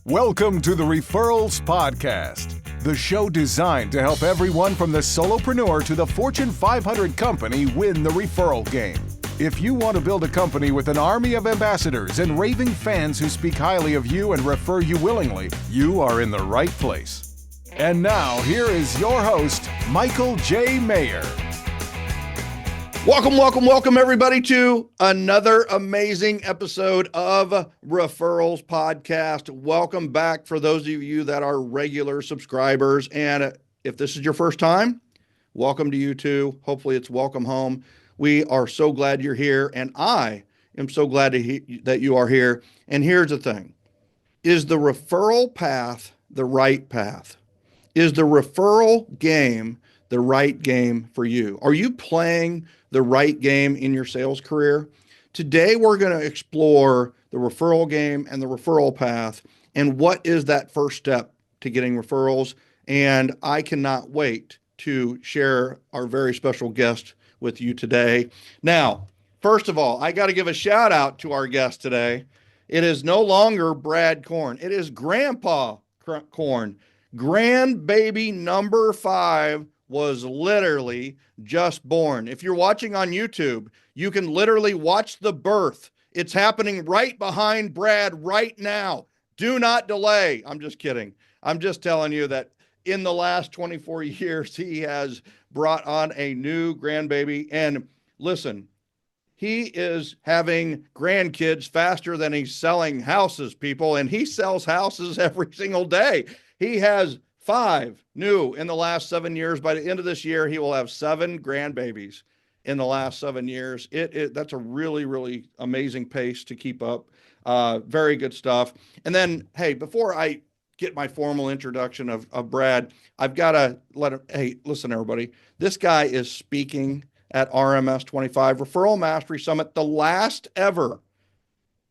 Welcome to the Referrals Podcast, the show designed to help everyone from the solopreneur to the Fortune 500 company win the referral game. If you want to build a company with an army of ambassadors and raving fans who speak highly of you and refer you willingly, you are in the right place. And now, here is your host, Michael J. Maher. Welcome, everybody, to another amazing episode of Referrals Podcast. Welcome back for those of you that are regular subscribers. And if this is your first time, welcome to you too. Hopefully it's welcome home. We are so glad you're here, and I am so glad that you are here. And here's the thing. Is the referral path the right path? Is the referral game the right game for you? Are you playing the right game in your sales career? Today, we're going to explore the referral game and the referral path and what is that first step to getting referrals. And I cannot wait to share our very special guest with you today. Now, first of all, I got to give a shout out to our guest today. It is no longer Brad Korn. It is Grandpa Korn. Grandbaby number 5 was literally just born. If you're watching on YouTube, you can literally watch the birth. It's happening right behind Brad right now. Do not delay. I'm just kidding. I'm just telling you that in the last 24 years, he has brought on a new grandbaby. And listen, he is having grandkids faster than he's selling houses, people. And he sells houses every single day. He has 5 new in the last 7 years. By the end of this year, he will have 7 grandbabies in the last 7 years. That's a really, really amazing pace to keep up. Very good stuff. And then, hey, before I get my formal introduction of Brad, I've got to let him, hey, listen, everybody, this guy is speaking at RMS 25 Referral Mastery Summit. The last ever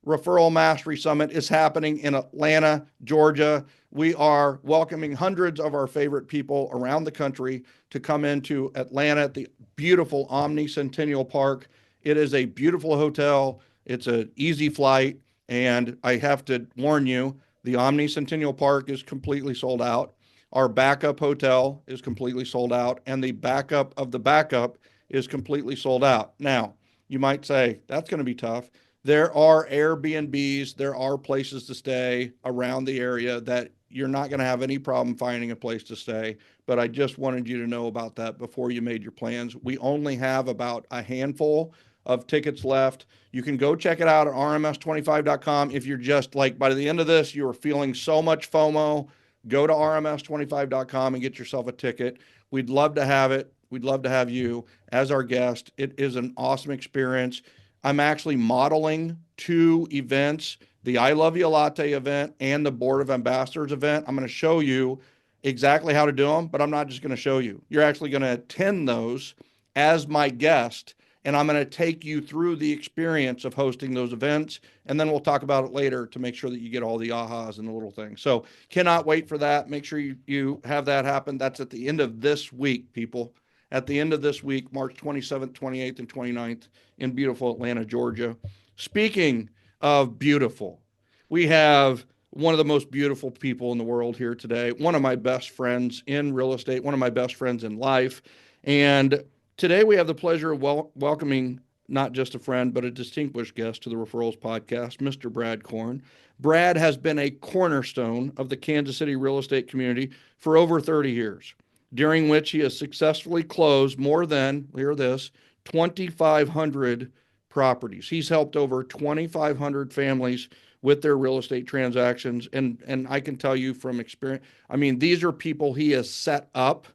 Referral Mastery Summit is happening in Atlanta, Georgia. We are welcoming hundreds of our favorite people around the country to come into Atlanta at the beautiful Omni Centennial Park. It is a beautiful hotel. It's an easy flight. And I have to warn you, the Omni Centennial Park is completely sold out. Our backup hotel is completely sold out. And the backup of the backup is completely sold out. Now, you might say, that's going to be tough. There are Airbnbs, there are places to stay around the area that you're not going to have any problem finding a place to stay. But I just wanted you to know about that before you made your plans. We only have about a handful of tickets left. You can go check it out at rms25.com. If you're just like, by the end of this, you're feeling so much FOMO, go to rms25.com and get yourself a ticket. We'd love to have it. We'd love to have you as our guest. It is an awesome experience. I'm actually modeling 2 events, the I Love You Latte event and the Board of Ambassadors event. I'm going to show you exactly how to do them, but I'm not just going to show you. You're actually going to attend those as my guest, and I'm going to take you through the experience of hosting those events, and then we'll talk about it later to make sure that you get all the ahas and the little things. So cannot wait for that. Make sure you have that happen. That's at the end of this week, people. At the end of this week, March 27th, 28th, and 29th in beautiful Atlanta, Georgia. Speaking of beautiful, we have one of the most beautiful people in the world here today, one of my best friends in real estate, one of my best friends in life. And today we have the pleasure of welcoming not just a friend, but a distinguished guest to the Referrals Podcast, Mr. Brad Korn. Brad has been a cornerstone of the Kansas City real estate community for over 30 years. During which he has successfully closed more than, hear this, 2,500 properties. He's helped over 2,500 families with their real estate transactions. And I can tell you from experience, I mean, these are people he has set up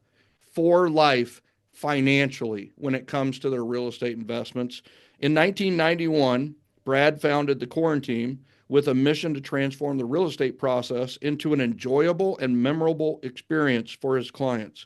for life financially when it comes to their real estate investments. In 1991, Brad founded the Korn team with a mission to transform the real estate process into an enjoyable and memorable experience for his clients.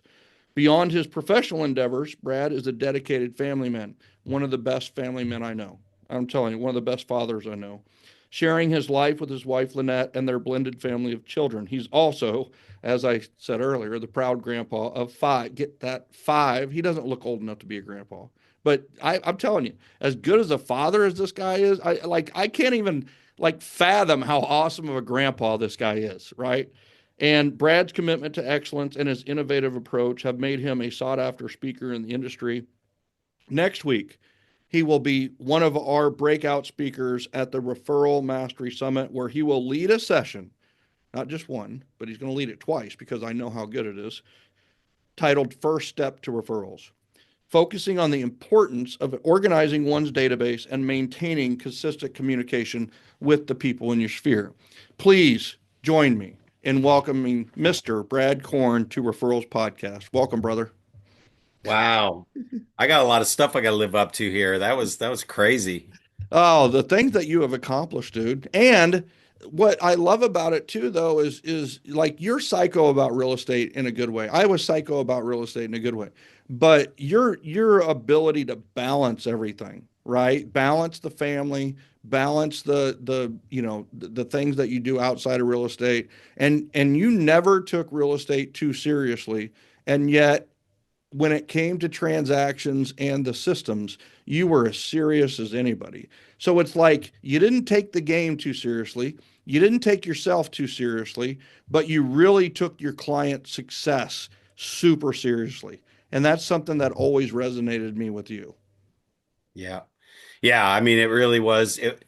Beyond his professional endeavors, Brad is a dedicated family man, one of the best family men I know. I'm telling you, one of the best fathers I know. Sharing his life with his wife, Lynette, and their blended family of children. He's also, as I said earlier, the proud grandpa of 5. Get that, 5. He doesn't look old enough to be a grandpa. But I'm telling you, as good as a father as this guy is, I can't even like fathom how awesome of a grandpa this guy is, right? And Brad's commitment to excellence and his innovative approach have made him a sought after speaker in the industry. Next week, he will be one of our breakout speakers at the Referral Mastery Summit, where he will lead a session, not just one, but he's going to lead it twice because I know how good it is, titled First Step to Referrals, focusing on the importance of organizing one's database and maintaining consistent communication with the people in your sphere. Please join me in welcoming Mr. Brad Korn to Referrals Podcast. Welcome, brother. Wow. I got a lot of stuff I got to live up to here. That was crazy. Oh, the things that you have accomplished, dude. And what I love about it too, though, is like you're psycho about real estate in a good way. I was psycho about real estate in a good way. But your ability to balance everything, right? Balance the family, balance the things that you do outside of real estate. And you never took real estate too seriously. And yet when it came to transactions and the systems, you were as serious as anybody. So it's like you didn't take the game too seriously. You didn't take yourself too seriously, but you really took your client success super seriously. And that's something that always resonated me with you. Yeah. Yeah, I mean it really was it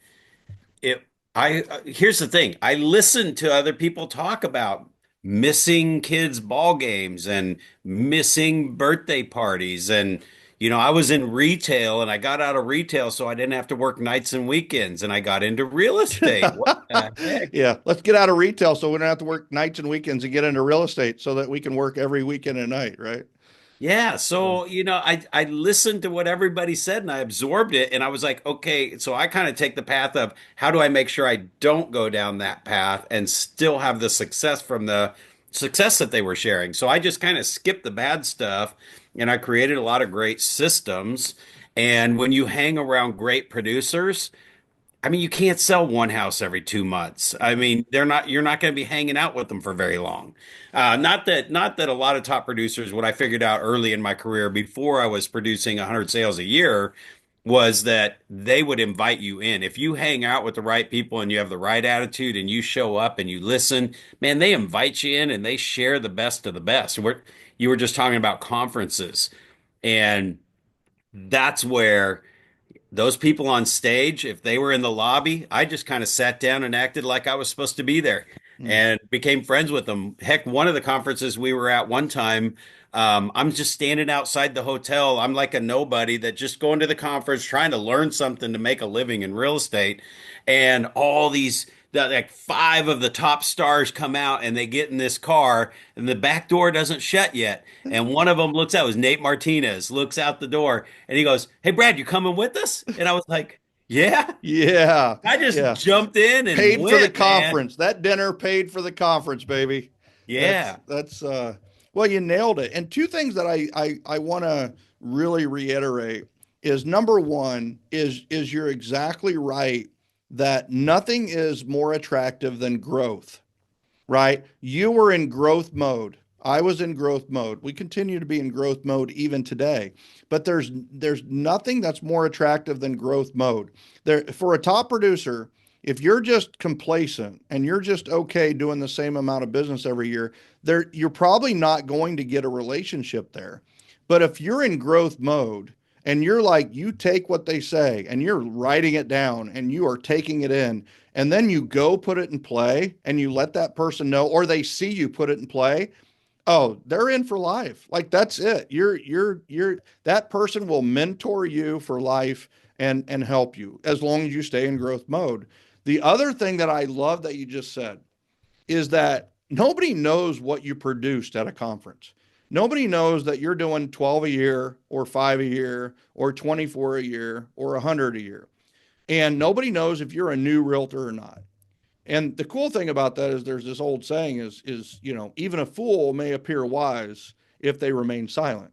I here's the thing. I listened to other people talk about missing kids' ball games and missing birthday parties and I was in retail and I got out of retail so I didn't have to work nights and weekends and I got into real estate. What the heck? Yeah, let's get out of retail so we don't have to work nights and weekends and get into real estate so that we can work every weekend and night, right? Yeah, so I listened to what everybody said and I absorbed it and I was like, okay, so I kind of take the path of how do I make sure I don't go down that path and still have the success from the success that they were sharing. So I just kind of skipped the bad stuff and I created a lot of great systems. And when you hang around great producers, I mean, you can't sell one house every 2 months. I mean, you're not going to be hanging out with them for very long. Not that a lot of top producers, what I figured out early in my career before I was producing 100 sales a year was that they would invite you in. If you hang out with the right people and you have the right attitude and you show up and you listen, man, they invite you in and they share the best of the best. You were just talking about conferences, and that's where those people on stage, if they were in the lobby, I just kind of sat down and acted like I was supposed to be there Mm. and became friends with them. Heck, one of the conferences we were at one time, I'm just standing outside the hotel. I'm like a nobody that just going to the conference, trying to learn something to make a living in real estate. And all these, like five of the top stars come out and they get in this car and the back door doesn't shut yet. And one of them looks out, it was Nate Martinez, looks out the door and he goes, "Hey, Brad, you coming with us?" And I was like, "Yeah." Yeah, I just yeah. jumped in and Paid for the went, man. conference. That dinner paid for the conference, baby. Yeah. That's well, you nailed it. And two things that I want to really reiterate is number one is you're exactly right that nothing is more attractive than growth, right? You were in growth mode. I was in growth mode. We continue to be in growth mode even today. But there's nothing that's more attractive than growth mode. There for a top producer, if you're just complacent and you're just okay doing the same amount of business every year, there you're probably not going to get a relationship there. But if you're in growth mode and you're like you take what they say and you're writing it down and you are taking it in and then you go put it in play and you let that person know or they see you put it in play, oh, they're in for life. Like that's it. You're that person will mentor you for life and help you as long as you stay in growth mode. The other thing that I love that you just said is that nobody knows what you produced at a conference. Nobody knows that you're doing 12 a year or 5 a year or 24 a year or 100 a year. And nobody knows if you're a new realtor or not. And the cool thing about that is there's this old saying is, even a fool may appear wise if they remain silent.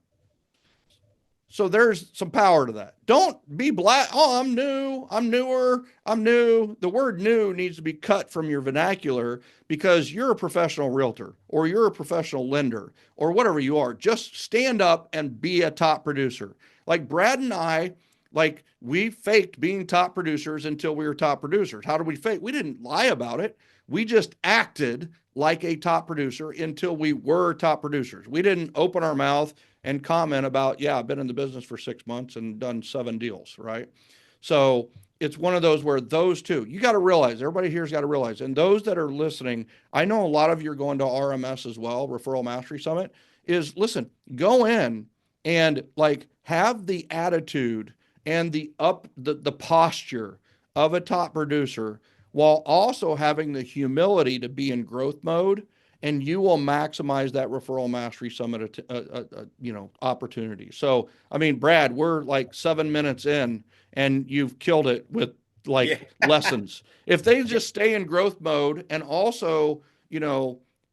So there's some power to that. Don't be black. Oh, I'm new. I'm newer. I'm new. The word new needs to be cut from your vernacular because you're a professional realtor or you're a professional lender or whatever you are. Just stand up and be a top producer. Like Brad and I Like we faked being top producers until we were top producers. How did we fake? We didn't lie about it. We just acted like a top producer until we were top producers. We didn't open our mouth and comment about, yeah, I've been in the business for 6 months and done 7 deals, right? So it's one of those where those two, you got to realize, everybody here's got to realize, and those that are listening, I know a lot of you are going to RMS as well, Referral Mastery Summit, is listen, go in and like have the attitude and the posture of a top producer while also having the humility to be in growth mode, and you will maximize that Referral Mastery Summit opportunity. So I mean, Brad, we're like 7 minutes in and you've killed it with Yeah. like lessons. If they just stay in growth mode and also,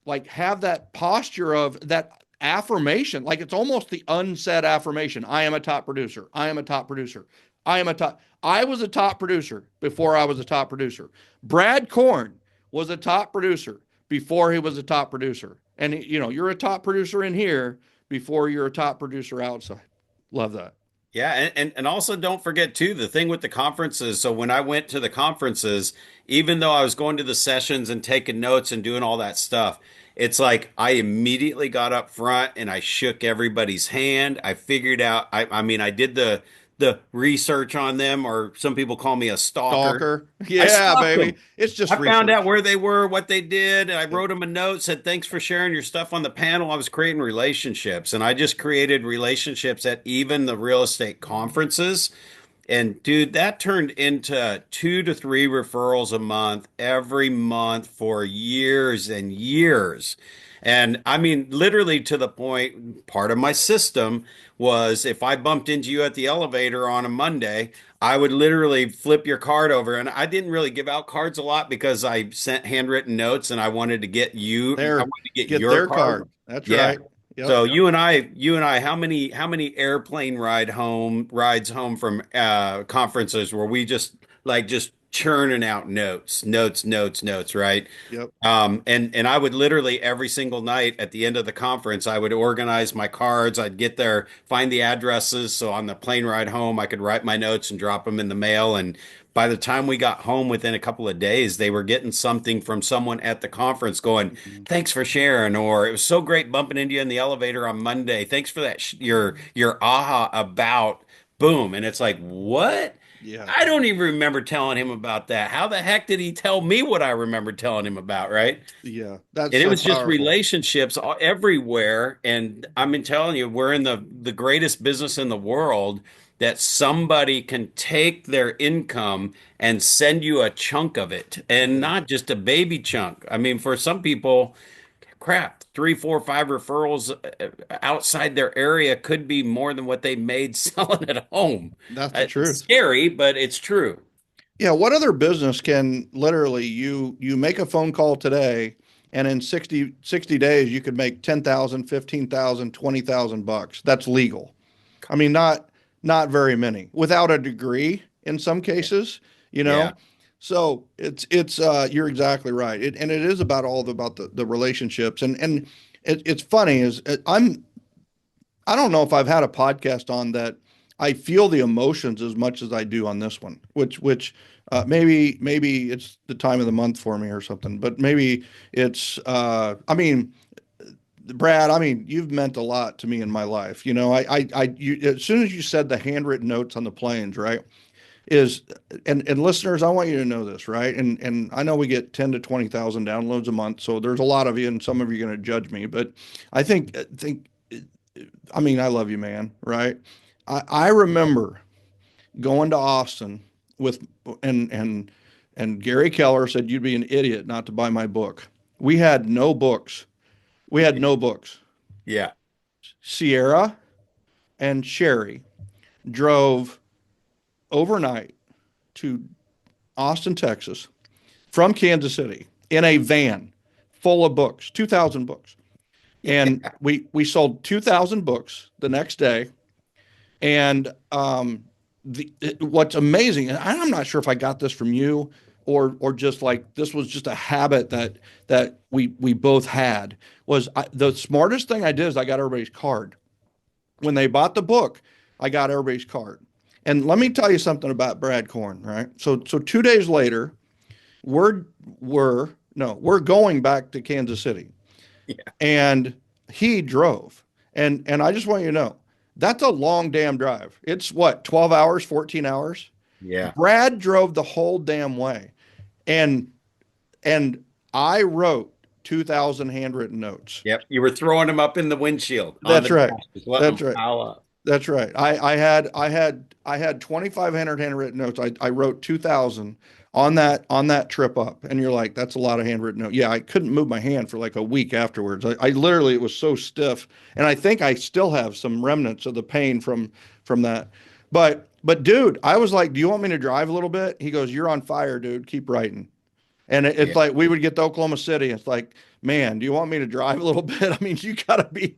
like have that posture of that affirmation, like it's almost the unsaid affirmation. I am a top producer. I am a top producer. I was a top producer before I was a top producer. Brad Korn was a top producer before he was a top producer. And you're a top producer in here before you're a top producer outside. Love that. Yeah, and also don't forget too the thing with the conferences. So when I went to the conferences, even though I was going to the sessions and taking notes and doing all that stuff, it's like I immediately got up front and I shook everybody's hand. I figured out I mean I did the research on them, or some people call me a stalker. Stalker. I Yeah, stalked baby. them. It's just I found out research. where they were, what they did, and I Yep. wrote them a note, said, thanks for sharing your stuff on the panel. I was creating relationships, and I just created relationships at even the real estate conferences. And dude, that turned into 2 to 3 referrals a month, every month for years and years. And I mean, literally to the point, part of my system was if I bumped into you at the elevator on a Monday, I would literally flip your card over. And I didn't really give out cards a lot because I sent handwritten notes and I wanted to get I There, wanted to get get your their card. card. That's Yeah. right. Yep. So you and I, how many airplane rides home from conferences where we just churning out notes, right? Yep. And I would literally every single night at the end of the conference, I would organize my cards. I'd get there, find the addresses, so on the plane ride home, I could write my notes and drop them in the mail. And by the time we got home, within a couple of days, they were getting something from someone at the conference going, Mhm. "Thanks for sharing," or "It was so great bumping into you in the elevator on Monday. Thanks for that your aha about." Boom, and it's like, what? Yeah. I don't even remember telling him about that. How the heck did he tell me what I remember telling him about, right? Yeah. That's And it so was just powerful. relationships everywhere. And I mean, telling you, we're in the greatest business in the world that somebody can take their income and send you a chunk of it, and Yeah. not just a baby chunk. I mean, for some people, crap, 3, 4, 5 referrals outside their area could be more than what they made selling at home. That's the It's truth. scary, but it's true. Yeah. What other business can literally you make a phone call today and in 60 days you could make 10,000, 15,000, 20,000 bucks. That's legal. I mean, not very many without a degree in some cases, you Yeah. know. So it's you're exactly right. And it is about about the relationships and it's funny is I don't know if I've had a podcast on that I feel the emotions as much as I do on this one, which maybe it's the time of the month for me or something, but maybe it's I mean Brad, I mean, you've meant a lot to me in my life. As soon as you said the handwritten notes on the planes, right? Is and listeners, I want you to know this, right? And I know we get 10 to 20,000 downloads a month, so there's a lot of you, and some of you are going to judge me, but I think, I mean, I love you, man, right? I remember going to Austin with and and and Gary Keller said you'd be an idiot not to buy my book. We had no books. We had no books. Yeah. Sierra and Sherry drove overnight to Austin, Texas from Kansas City in a van full of books, 2,000 books. And we sold 2,000 books the next day. And what's amazing, and I'm not sure if I got this from you or just like this was just a habit that we both had was the smartest thing I did is I got everybody's card when they bought the book. I got everybody's card. And let me tell you something about Brad Korn, right? So 2 days later, we're we're no, we're going back to Kansas City, Yeah. and he drove. And I just want you to know that's a long damn drive. It's what, 12 hours, 14 hours? Yeah. Brad drove the whole damn way. And and I wrote 2,000 handwritten notes. Yep. You were throwing them up in the windshield on the That's right. dash, just letting That's them right. pile up. That's right. I had 2,500 handwritten notes. I wrote 2,000 on that trip up. And you're like, that's a lot of handwritten notes. Yeah, I couldn't move my hand for like a week afterwards. I literally, it was so stiff. And I think I still have some remnants of the pain from that. But dude, I was like, do you want me to drive a little bit? He goes, you're on fire, dude. Keep writing. And it's Yeah. like we would get to Oklahoma City. It's like, man, do you want me to drive a little bit? I mean, you gotta be.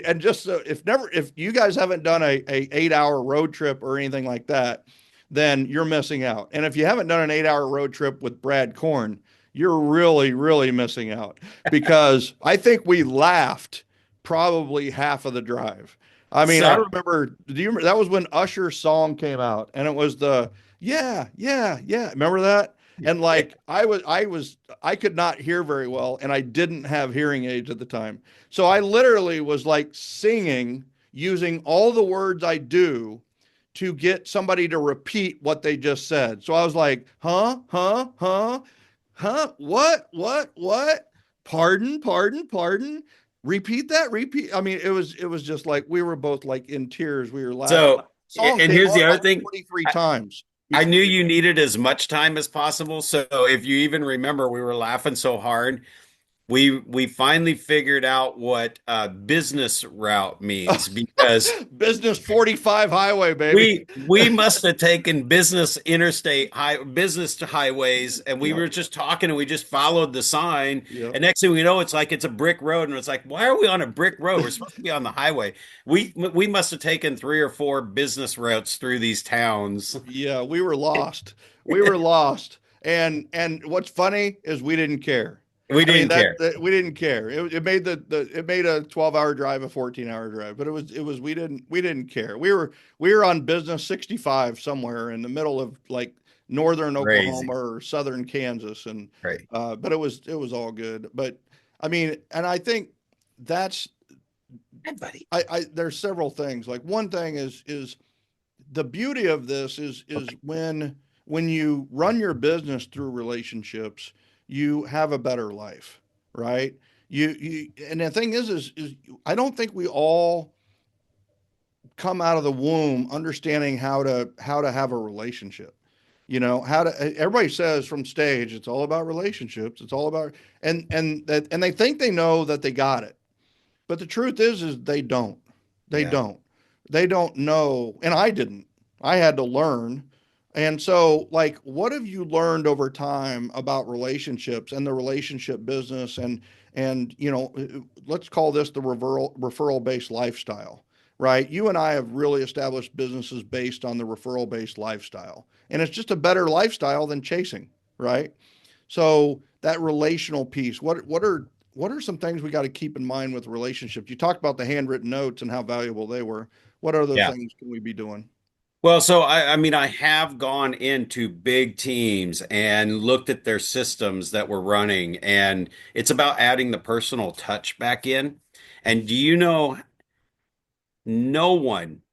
And just so if you guys haven't done a 8 hour road trip or anything like that, then you're missing out. And if you haven't done an 8 hour road trip with Brad Korn, you're really, really missing out because I think we laughed probably half of the drive. I mean, I So, remember, do you remember that was when Usher's song came out and it was the yeah, yeah, yeah. Remember that? And yeah. like I could not hear very well and I didn't have hearing aids at the time. So I literally was like singing using all the words I do to get somebody to repeat what they just said. So I was like, huh, huh, huh, huh, what? Pardon, pardon, pardon. Repeat that, repeat. I mean, it was just like we were both like in tears. We were laughing. So, Song and came here's on the other like thing. 23 times I before knew we. you needed as much time as possible. So if you even remember, we were laughing so hard. We finally figured out what business route means because Business 45 highway, baby. we must have taken business to highways, and we Yep. were just talking and we just followed the sign. Yep. And next thing we know, it's like it's a brick road, and it's like, why are we on a brick road? We're supposed to be on the highway. We must have taken 3 or 4 business routes through these towns. Yeah, we were lost. We were lost. And what's funny is we didn't care. We I mean didn't care. that we didn't care. It made it made a 12-hour drive a 14-hour drive, but it was we didn't care. We were on business 65 somewhere in the middle of like northern Oklahoma Crazy. or southern Kansas and Right. but it was all good. But I mean, and I think that's Hey, buddy. I there's several things. Like one thing is the beauty of this is Okay. when you run your business through relationships, you have a better life, right? You and the thing is I don't think we all come out of the womb understanding how to have a relationship. You know, how to everybody says from stage it's all about relationships, it's all about and they think they know that they got it. But the truth is they don't. They Yeah. don't. They don't know. And I didn't. I had to learn. And so, like, what have you learned over time about relationships and the relationship business and let's call this the referral based lifestyle, right? You and I have really established businesses based on the referral based lifestyle. And it's just a better lifestyle than chasing, right? So that relational piece, what are some things we got to keep in mind with relationships? You talked about the handwritten notes and how valuable they were. What other Yeah. things can we be doing? Well, so I mean, I have gone into big teams and looked at their systems that were running, and it's about adding the personal touch back in. And do you know, no one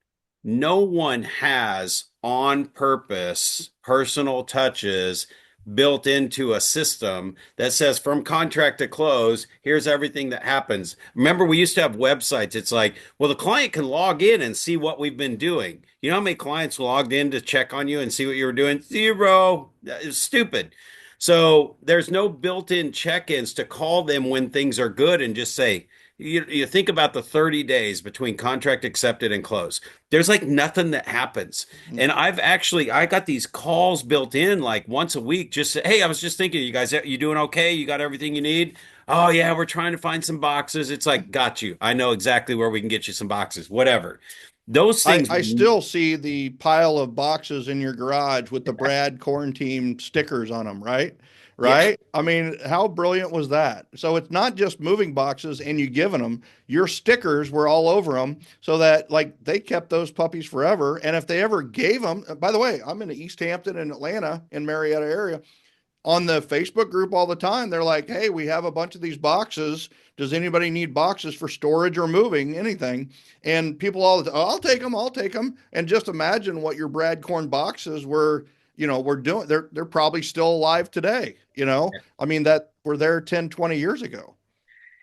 no one has on purpose personal touches built into a system that says from contract to close, here's everything that happens. Remember, we used to have websites. It's like, well, the client can log in and see what we've been doing. You know how many clients logged in to check on you and see what you were doing? Zero. It's stupid. So there's no built-in check-ins to call them when things are good and just say, you think about the 30 days between contract accepted and close. There's like nothing that happens. And I got these calls built in like once a week. Just say, hey, I was just thinking, you guys, you doing okay? You got everything you need? Oh yeah, we're trying to find some boxes. It's like, got you. I know exactly where we can get you some boxes. Whatever. Those I, things. I still see the pile of boxes in your garage with the Brad Corn Team stickers on them, right? Yeah. right? I mean, how brilliant was that? So it's not just moving boxes and you giving them, your stickers were all over them so that like they kept those puppies forever. And if they ever gave them, by the way, I'm in the East Hampton and Atlanta in Marietta area on the Facebook group all the time. They're like, hey, we have a bunch of these boxes. Does anybody need boxes for storage or moving anything? And people all the time, oh, I'll take them. I'll take them. And just imagine what your Brad Korn boxes were, we're doing. They're probably still alive today. I mean, that were there 10, 20 years ago.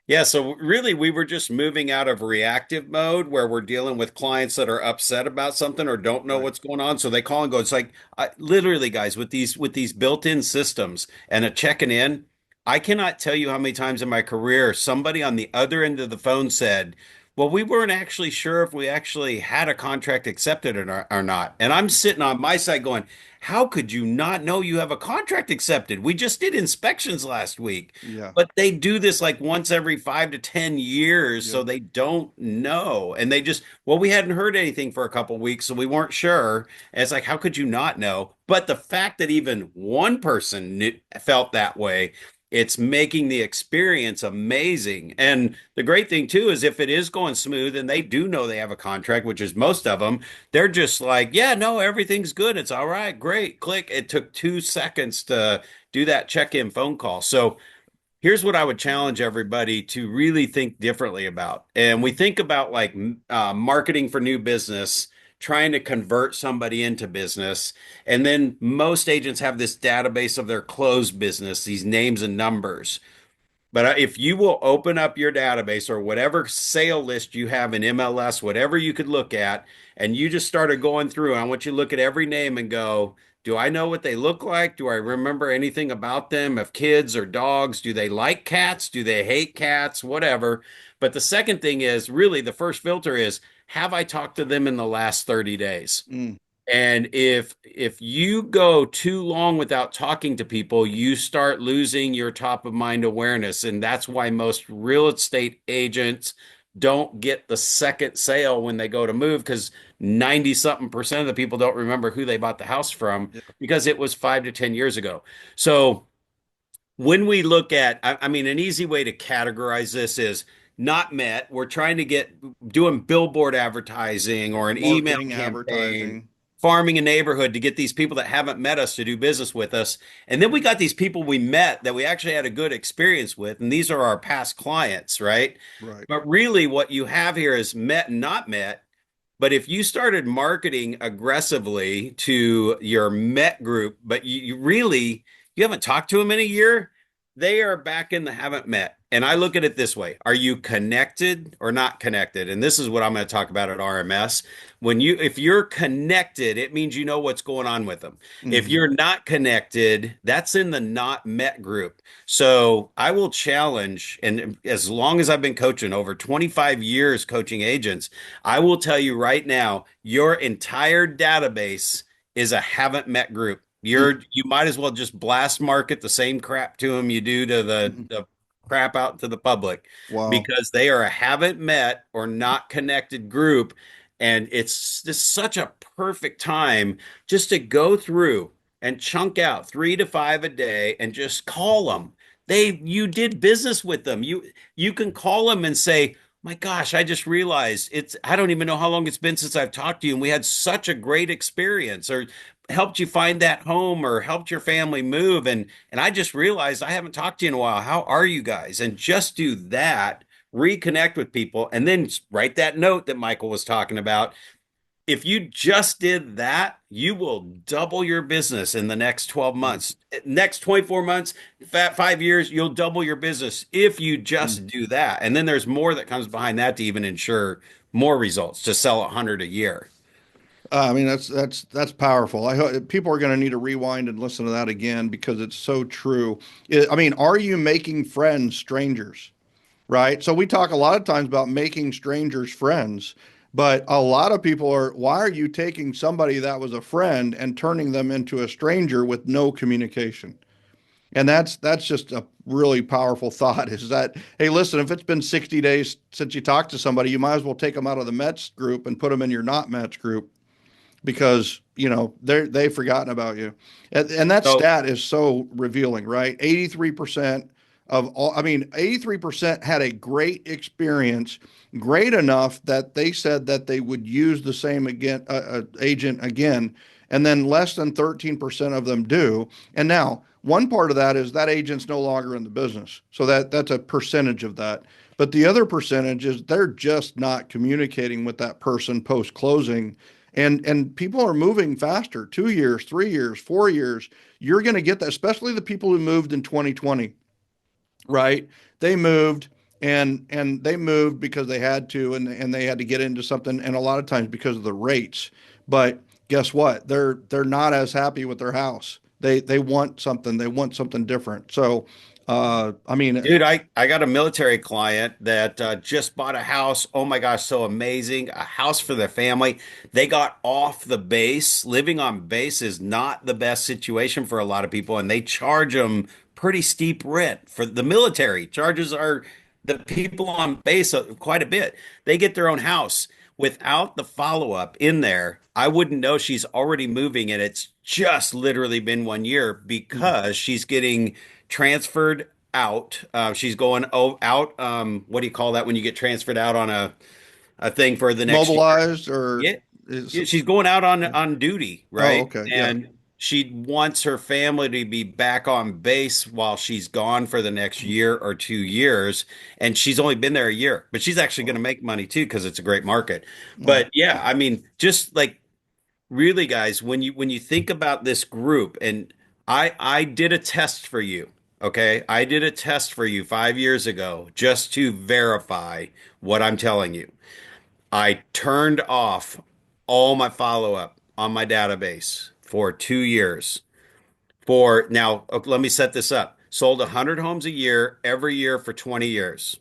Yeah, so really we were just moving out of reactive mode where we're dealing with clients that are upset about something or don't know Right. what's going on. So they call and go, it's like literally guys with these built-in systems and a checking in, I cannot tell you how many times in my career somebody on the other end of the phone said, well, we weren't actually sure if we actually had a contract accepted or not. And I'm sitting on my side going, how could you not know you have a contract accepted? We just did inspections last week. Yeah. But they do this like once every 5 to 10 years, so Yep. they don't know. And they just, well, we hadn't heard anything for a couple weeks, so we weren't sure. And it's like, how could you not know? But the fact that even one person felt that way, it's making the experience amazing. And the great thing too is if it is going smooth and they do know they have a contract, which is most of them, they're just like, yeah, no, everything's good. It's all right. Great. Click. It took 2 seconds to do that check-in phone call. So here's what I would challenge everybody to really think differently about. And we think about like marketing for new business, trying to convert somebody into business. And then most agents have this database of their closed business, these names and numbers. But if you will open up your database or whatever sale list you have in MLS, whatever you could look at, and you just started going through, I want you to look at every name and go, do I know what they look like? Do I remember anything about them? If kids or dogs, do they like cats? Do they hate cats? Whatever. But the second thing is really the first filter is, have I talked to them in the last 30 days? Mm. And if you go too long without talking to people, you start losing your top of mind awareness. And that's why most real estate agents don't get the second sale when they go to move because 90 something percent of the people don't remember who they bought the house from Yeah. because it was 5 to 10 years ago. So when we look at, I mean, an easy way to categorize this is not met. We're trying to get doing billboard advertising or an email Marketing, campaign, advertising. farming a neighborhood to get these people that haven't met us to do business with us. And then we got these people we met that we actually had a good experience with. And these are our past clients, right? Right. But really, what you have here is met and not met. But if you started marketing aggressively to your Met group, but you really you haven't talked to them in a year, they are back in the haven't met. And I look at it this way: are you connected or not connected? And this is what I'm going to talk about at RMS. If you're connected, it means you know what's going on with them. If Hmm. you're not connected, that's in the not met group. So I will challenge, and as long as I've been coaching over 25 years coaching agents, I will tell you right now, your entire database is a haven't met group. You might as well just blast market the same crap to them you do to the crap out to the public Wow. because they are a haven't met or not connected group. And it's just such a perfect time just to go through and chunk out 3 to 5 a day and just call them. You did business with them. You can call them and say, my gosh, I just realized I don't even know how long it's been since I've talked to you, and we had such a great experience, or helped you find that home, or helped your family move. And I just realized I haven't talked to you in a while. How are you guys? And just do that, reconnect with people, and then write that note that Michael was talking about. If you just did that, you will double your business in the next 12 months. Next 24 months, 5 years, you'll double your business if you just Mm-hmm. do that. And then there's more that comes behind that to even ensure more results to sell 100 a year. I mean, that's powerful. I hope people are going to need to rewind and listen to that again because it's so true. I mean, are you making friends strangers? Right? So we talk a lot of times about making strangers friends, but a lot of people are, why are you taking somebody that was a friend and turning them into a stranger with no communication? And that's just a really powerful thought is that, hey, listen, if it's been 60 days since you talked to somebody, you might as well take them out of the Mets group and put them in your not Mets group because they've forgotten about you. And that So stat is so revealing, right? 83% of all, I mean, 83% had a great experience, great enough that they said that they would use the same agent again. And then less than 13% of them do. And now, one part of that is that agent's no longer in the business. So that's a percentage of that. But the other percentage is they're just not communicating with that person post closing, and people are moving faster. 2 years, 3 years, 4 years. You're going to get that, especially the people who moved in 2020, right? They moved, and they moved because they had to, and they had to get into something, and a lot of times because of the rates. But guess what? They're not as happy with their house. They want something. They want something different. So, I mean, dude, I got a military client that just bought a house. Oh my gosh, so amazing. A house for their family. They got off the base. Living on base is not the best situation for a lot of people, and they charge them pretty steep rent for the military. Charges are the people on base quite a bit. They get their own house without the follow-up in there. I wouldn't know she's already moving, and it's just literally been 1 year because she's getting transferred out. She's going out. What do you call that when you get transferred out on a thing for the next year? mobilized or Yeah, is yeah, she's going out on duty, oh, right? okay, yeah. And she wants her family to be back on base while she's gone for the next year or 2 years. And she's only been there a year, but she's actually going to make money too because it's a great market. Wow. But yeah, I mean, just like really, guys, when you think about this group, and I did a test for you, okay? I did a test for you 5 years ago just to verify what I'm telling you. I turned off all my follow-up on my database for 2 years. For now, let me set this up. Sold 100 homes a year every year for 20 years.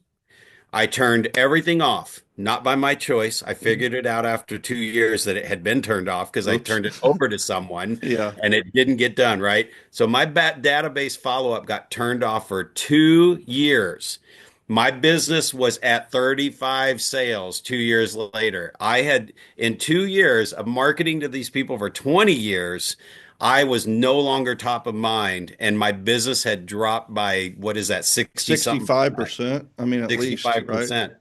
I turned everything off, not by my choice. I Mhm. figured it out after 2 years that it had been turned off because I Oops. turned it over to someone Yeah. and it didn't get done, right? So my database follow-up got turned off for 2 years. My business was at 35 sales 2 years later. I had, in 2 years of marketing to these people for 20 years, I was no longer top of mind, and my business had dropped by, what is that, 60 something, 65%. I mean, at least, right? 65%.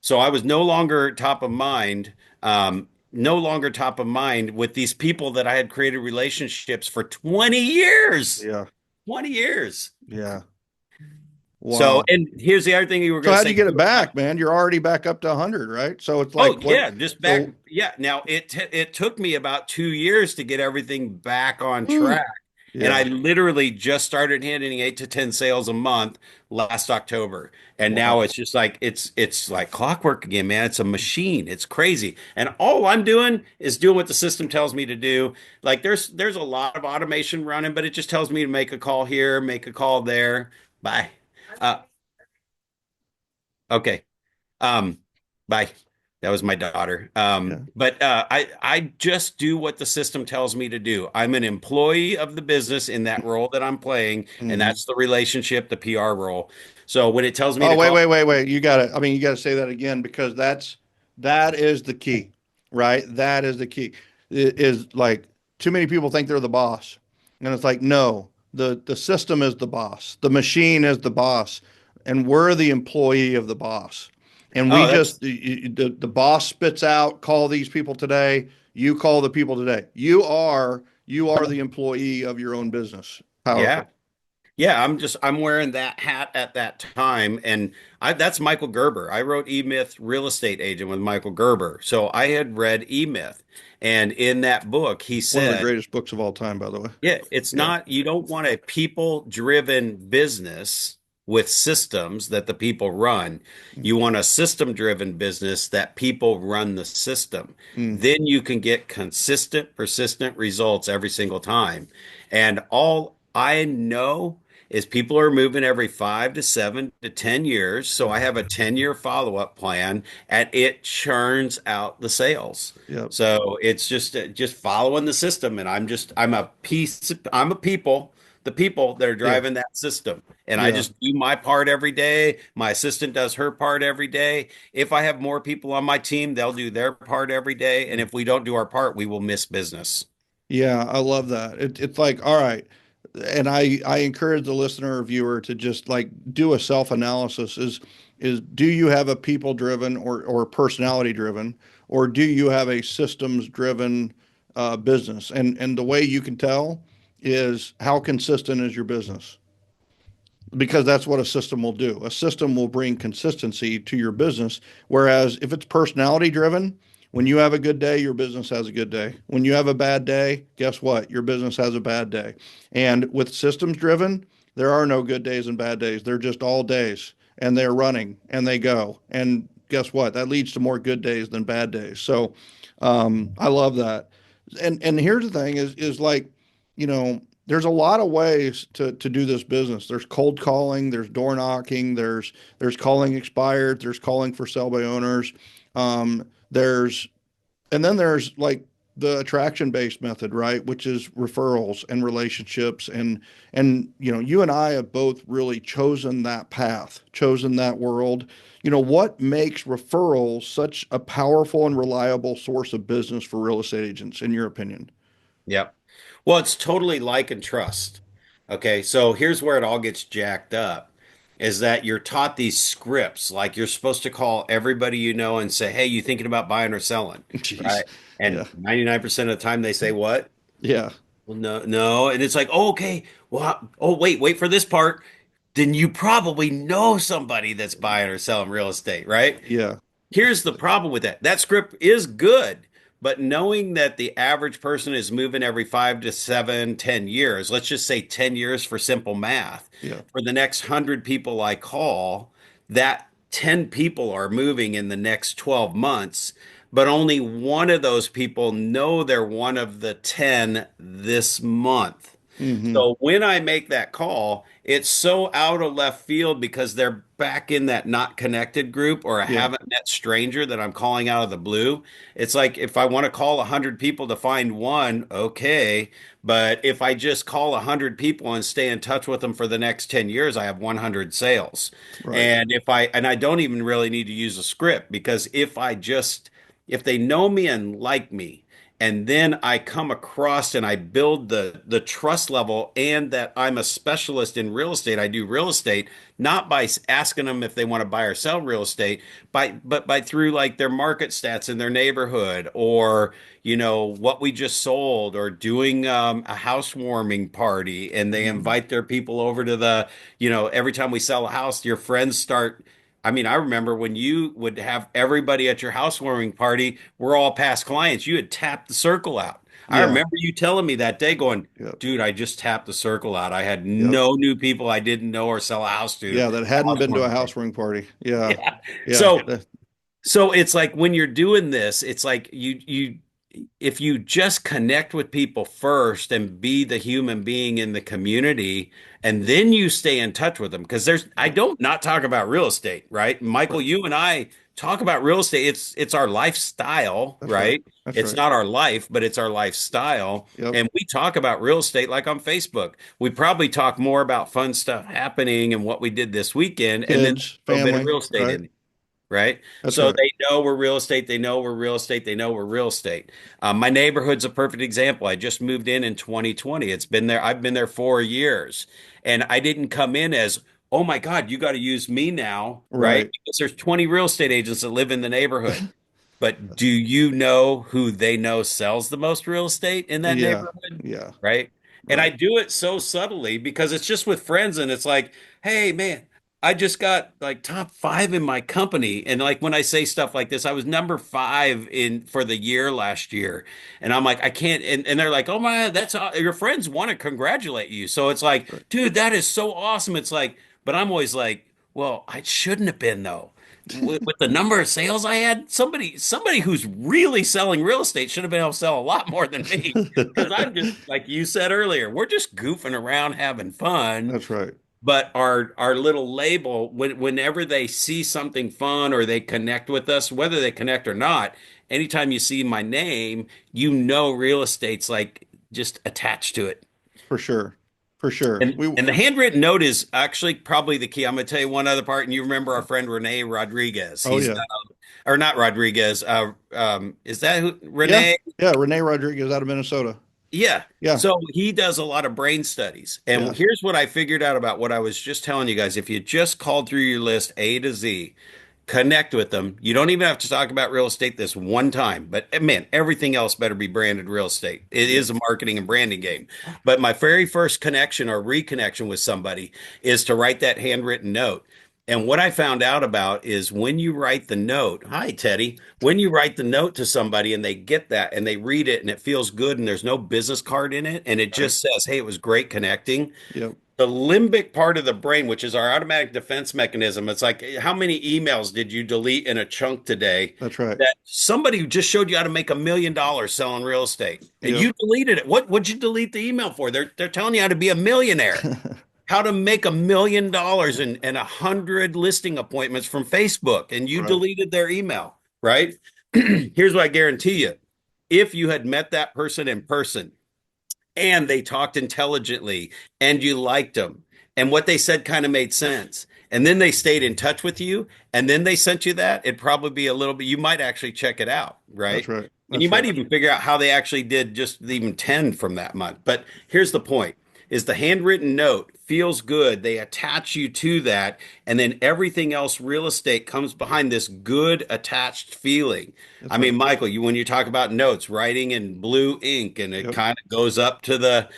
So I was no longer top of mind, no longer top of mind with these people that I had created relationships for 20 years. Yeah. 20 years. Yeah. So, Wow. and here's the other thing you were So going to how'd you say. get it back, man? You're already back up to 100, right? So it's Oh like what? yeah, just back. So, Yeah. Now it took me about 2 years to get everything back on whew, track. And I yeah. literally just started hitting 8 to 10 sales a month last October. And now Wow. it's like clockwork again, man. It's a machine. It's crazy. And all I'm doing is doing what the system tells me to do. Like there's a lot of automation running, but it just tells me to make a call here, make a call there. Bye. Uh, okay. Um, Bye. That was my daughter. Yeah. But I just do what the system tells me to do. I'm an employee of the business in that role that I'm playing, and Hmm. that's the relationship, the PR role. So when it tells me Oh, to wait, call, wait, wait, wait. You got to say that again because that is the key, right? That is the key. It is like too many people think they're the boss. And it's like, no, the system is the boss. The machine is the boss, and we're the employee of the boss. And we oh, just that's the boss spits out, call these people today. You call the people today. You are the employee of your own business. yeah. Powerful. Yeah, I'm wearing that hat at that time, and that's Michael Gerber. I wrote E-Myth Real Estate Agent with Michael Gerber, so I had read E-Myth, and in that book he One of the said, greatest books of all time, by the way. yeah, it's Yeah. not, you don't want a people-driven business with systems that the people run. You want a system-driven business that people run the system. Mm. Then you can get consistent, persistent results every single time. And all I know is people are moving every 5 to 7 to 10 years. So I have a 10-year follow-up plan and it churns out the sales. Yep. So it's just following the system, and I'm a people, the people that are Yeah. driving that system, and I Yeah. just do my part every day. My assistant does her part every day. If I have more people on my team, they'll do their part every day, and if we don't do our part, we will miss business. Yeah, I love that. It's like, all right. And I encourage the listener or viewer to just like do a self-analysis. Is do you have a people-driven or personality-driven, or do you have a systems-driven business? And the way you can tell is how consistent is your business, because that's what a system will do. A system will bring consistency to your business. Whereas if it's personality driven, when you have a good day, your business has a good day. When you have a bad day, guess what? Your business has a bad day. And with systems driven, there are no good days and bad days. They're just all days, and they're running and they go. And guess what? That leads to more good days than bad days. So I love that. And here's the thing is like, you know, there's a lot of ways to do this business. There's cold calling, there's door knocking, there's calling expired, there's calling for sale by owners. There's and then there's like the attraction based method, right? Which is referrals and relationships. And you know, you and I have both really chosen that path, chosen that world. You know, what makes referrals such a powerful and reliable source of business for real estate agents, in your opinion? Yep. Well, it's totally like and trust. Okay, so here's where it all gets jacked up is that you're taught these scripts, like you're supposed to call everybody you know and say, "Hey, you thinking about buying or selling?" Jeez. Right? And Yeah. 99% of the time they say what? Yeah. Well, no, no. And it's like, oh, okay. Well, oh, wait for this part. Then you probably know somebody that's buying or selling real estate, right? Yeah. Here's the problem with that. That script is good, but knowing that the average person is moving every 5 to 7, 10 years, let's just say 10 years for simple math, Yeah. for the next 100 people I call, that 10 people are moving in the next 12 months, but only one of those people know they're one of the 10 this month. Hmm. So when I make that call, it's so out of left field because they're back in that not connected group or a Yeah. haven't met stranger that I'm calling out of the blue. It's like if I want to call 100 people to find one, okay. But if I just call 100 people and stay in touch with them for the next 10 years, I have 100 sales. Right. And I don't even really need to use a script because if they know me and like me, and then I come across and I build the trust level and that I'm a specialist in real estate. I do real estate not by asking them if they want to buy or sell real estate, but by through like their market stats in their neighborhood or what we just sold or doing a housewarming party and they Hmm. invite their people over to every time we sell a house, your friends start. I mean, I remember when you would have everybody at your housewarming party, we're all past clients. You had tapped the circle out. I Yeah. remember you telling me that day going, Yep. dude, I just tapped the circle out. I had Yep. no new people I didn't know or sell a house to. Yeah. That hadn't been to a Housewarming party. housewarming party. Yeah. Yeah. Yeah. So it's like when you're doing this, it's like you if you just connect with people first and be the human being in the community and then you stay in touch with them because I Yep. don't not talk about real estate, right? Michael, Right. you and I talk about real estate. It's our lifestyle, That's right. right? That's It's right. not our life, but it's our lifestyle. Yep. And we talk about real estate like on Facebook. We probably talk more about fun stuff happening and what we did this weekend and then Kids, a little bit of family. real estate Right. in right? That's So right. they know we're real estate. They know we're real estate. They know we're real estate. My neighborhood's a perfect example. I just moved in 2020. It's been there. I've been there 4 years, and I didn't come in as, oh my God, you got to use me now, right? Right. Because there's 20 real estate agents that live in the neighborhood. But do you know who they know sells the most real estate in that Yeah. neighborhood? Yeah. Right. And I Right. do it so subtly because it's just with friends and it's like, hey, man, I just got like top 5 in my company. And like when I say stuff like this, I was number 5 in for the year last year. And I'm like, I can't. And they're like, oh my, your friends want to congratulate you. So it's like, Right. dude, that is so awesome. It's like, but I'm always like, well, I shouldn't have been though with the number of sales I had, somebody who's really selling real estate should have been able to sell a lot more than me. Because I'm just like you said earlier, we're just goofing around having fun. That's right. But our little label, whenever they see something fun or they connect with us, whether they connect or not, anytime you see my name, real estate's like just attached to it. For sure. For sure. And the handwritten note is actually probably the key. I'm going to tell you one other part, and you remember our friend Renee Rodriguez. Oh He's yeah. or not Rodriguez. Is that who Yeah. Renee? Yeah. Renee Rodriguez out of Minnesota. Yeah. Yeah. So he does a lot of brain studies. And Yes. here's what I figured out about what I was just telling you guys. If you just called through your list A to Z, connect with them. You don't even have to talk about real estate this one time. But man, everything else better be branded real estate. It Yeah. is a marketing and branding game. But my very first connection or reconnection with somebody is to write that handwritten note. And what I found out about is when you write the note, hi, Teddy, when you write the note to somebody and they get that and they read it and it feels good and there's no business card in it and it Right. just says, hey, it was great connecting. Yep. The limbic part of the brain, which is our automatic defense mechanism, it's like, how many emails did you delete in a chunk today That's right. that somebody just showed you how to make $1 million selling real estate and Yep. you deleted it? What'd you delete the email for? They're telling you how to be a millionaire, how to make $1 million and 100 listing appointments from Facebook, and you Right. deleted their email, right? Here's what I guarantee you. If you had met that person in person and they talked intelligently and you liked them and what they said kind of made sense and then they stayed in touch with you and then they sent you that, it'd probably be a little bit, you might actually check it out, That's right? right. And you That's might right. even figure out how they actually did just even 10 from that month. But here's the point is the handwritten note feels good. They attach you to that. And then everything else, real estate comes behind this good attached feeling. That's I right. mean, Michael, you when you talk about notes, writing in blue ink, and it Yep. kind of goes up to the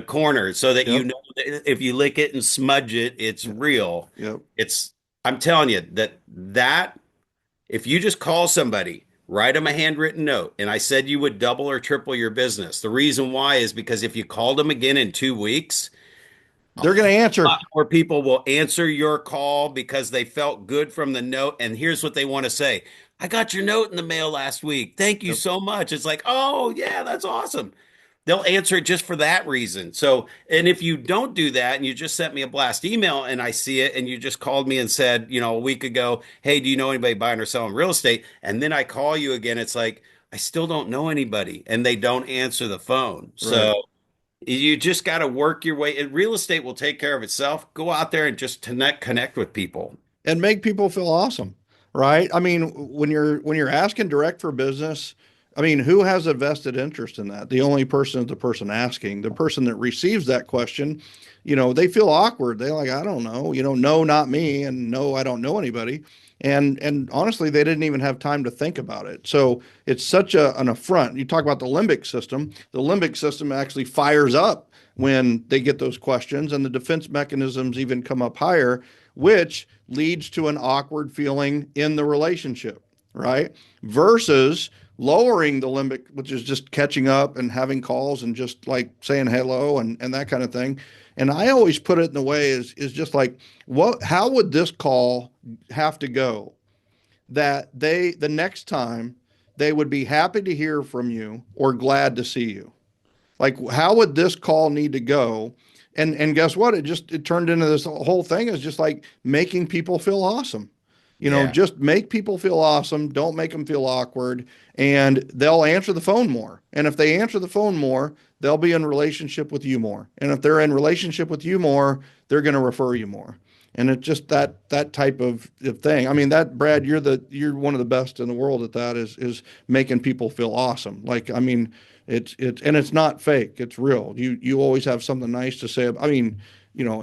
corner so that you Yep. know that if you lick it and smudge it, it's Yep. real. Yep. It's I'm telling you that if you just call somebody, write them a handwritten note, and I said you would double or triple your business. The reason why is because if you called them again in 2 weeks, a They're going to answer. lot more people will answer your call because they felt good from the note. And here's what they want to say. I got your note in the mail last week. Thank you Yep. so much. It's like, oh, yeah, that's awesome. They'll answer it just for that reason. So, and if you don't do that and you just sent me a blast email and I see it and you just called me and said, a week ago, hey, do you know anybody buying or selling real estate? And then I call you again, it's like, I still don't know anybody and they don't answer the phone. Right. So, you just got to work your way. And real estate will take care of itself. Go out there and just connect with people. And make people feel awesome, right? I mean, when you're asking direct for business, I mean, who has a vested interest in that? The only person is the person asking. The person that receives that question, they feel awkward. They like, I don't know, no, not me, and no, I don't know anybody. And honestly, they didn't even have time to think about it. So it's such an affront. You talk about the limbic system. The limbic system actually fires up when they get those questions, and the defense mechanisms even come up higher, which leads to an awkward feeling in the relationship, right? Versus lowering the limbic, which is just catching up and having calls and just like saying hello and that kind of thing. And I always put it in the way is just like, how would this call have to go that the next time they would be happy to hear from you or glad to see you? Like, how would this call need to go? And guess what? It turned into this whole thing is just like making people feel awesome. Yeah. Just make people feel awesome. Don't make them feel awkward, and they'll answer the phone more. And if they answer the phone more, they'll be in relationship with you more. And if they're in relationship with you more, they're going to refer you more. And it's just that type of thing. I mean, that Brad, you're one of the best in the world at that is making people feel awesome. Like, I mean, it's not fake. It's real. You always have something nice to say. I mean,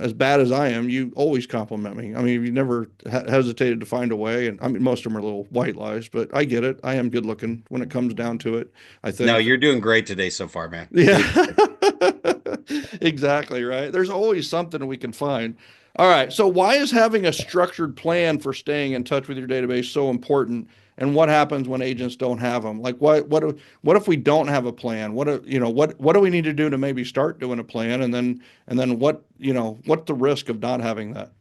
as bad as I am, you always compliment me. I mean, you never hesitated to find a way. And I mean, most of them are little white lies, but I get it. I am good looking when it comes down to it, I No, think. you're doing great today so far, man. Yeah, exactly. Right. There's always something we can find. All right. So why is having a structured plan for staying in touch with your database so important? And what happens when agents don't have them? Like what if we don't have a plan? What do we need to do to maybe start doing a plan? And then what's the risk of not having that?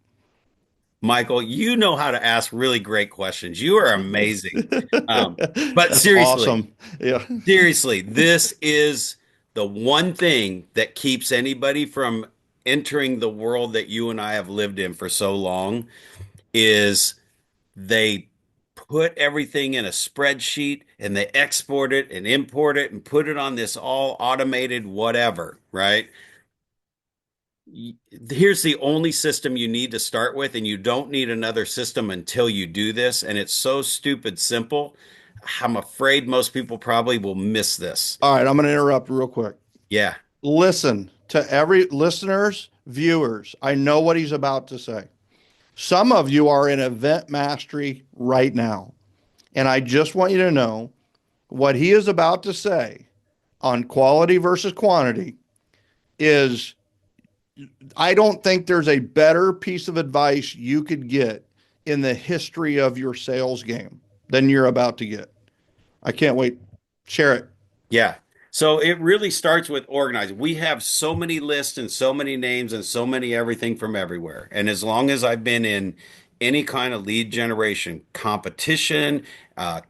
Michael, you know how to ask really great questions. You are amazing. But That's seriously, awesome. Yeah. seriously, this is the one thing that keeps anybody from entering the world that you and I have lived in for so long is they put everything in a spreadsheet and they export it and import it and put it on this all automated whatever, right? Here's the only system you need to start with, and you don't need another system until you do this. And it's so stupid simple. I'm afraid most people probably will miss this. All right. I'm going to interrupt real quick. Yeah. Listen to every listeners, viewers. I know what he's about to say. Some of you are in event mastery right now. And I just want you to know what he is about to say on quality versus quantity is I don't think there's a better piece of advice you could get in the history of your sales game than you're about to get. I can't wait. Share it. Yeah. So it really starts with organizing. We have so many lists and so many names and so many everything from everywhere. And as long as I've been in any kind of lead generation, competition,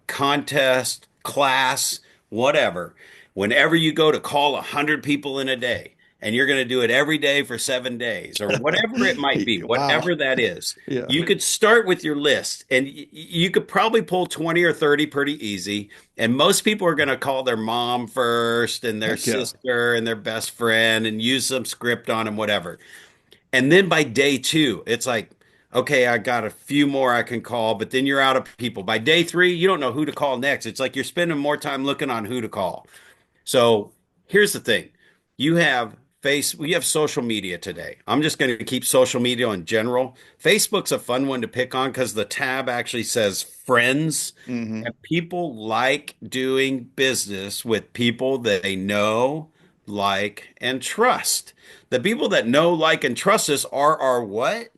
contest, class, whatever, whenever you go to call 100 people in a day, and you're going to do it every day for 7 days or whatever it might be, Wow. whatever that is, Yeah. you could start with your list and you could probably pull 20 or 30 pretty easy. And most people are going to call their mom first and their Heck yeah. sister and their best friend and use some script on them, whatever. And then by day two, it's like, okay, I got a few more I can call, but then you're out of people. By day three, you don't know who to call next. It's like you're spending more time looking on who to call. So here's the thing. We have social media today. I'm just going to keep social media in general. Facebook's a fun one to pick on because the tab actually says friends, Mm-hmm. and people like doing business with people that they know, like, and trust. The people that know, like, and trust us are our what?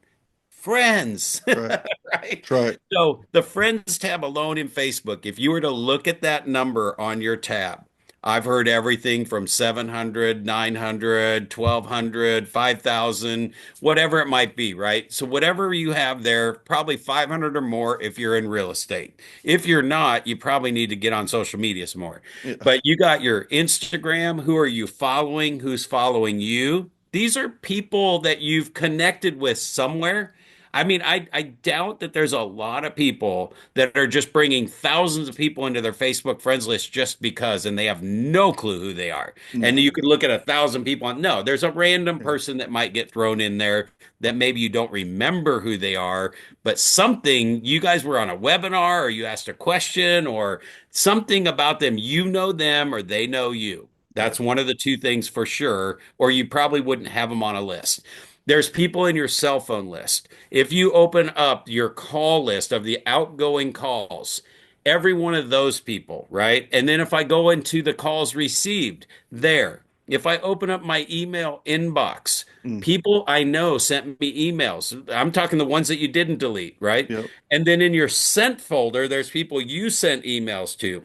Friends, That's right. right? That's right. So the friends tab alone in Facebook, if you were to look at that number on your tab, I've heard everything from 700, 900, 1200, 5,000, whatever it might be, right? So whatever you have there, probably 500 or more if you're in real estate. If you're not, you probably need to get on social media some more. Yeah. But you got your Instagram. Who are you following? Who's following you? These are people that you've connected with somewhere. I mean, I doubt that there's a lot of people that are just bringing thousands of people into their Facebook friends list just because, and they have no clue who they are. And No. you could look at 1,000 people on, no, there's a random Yeah. person that might get thrown in there that maybe you don't remember who they are, but something, you guys were on a webinar or you asked a question or something about them, you know them or they know you. Right. That's one of the two things for sure, or you probably wouldn't have them on a list. There's people in your cell phone list. If you open up your call list of the outgoing calls, every one of those people, right? And then if I go into the calls received, there. If I open up my email inbox, Mm. people I know sent me emails. I'm talking the ones that you didn't delete, right? Yep. And then in your sent folder, there's people you sent emails to.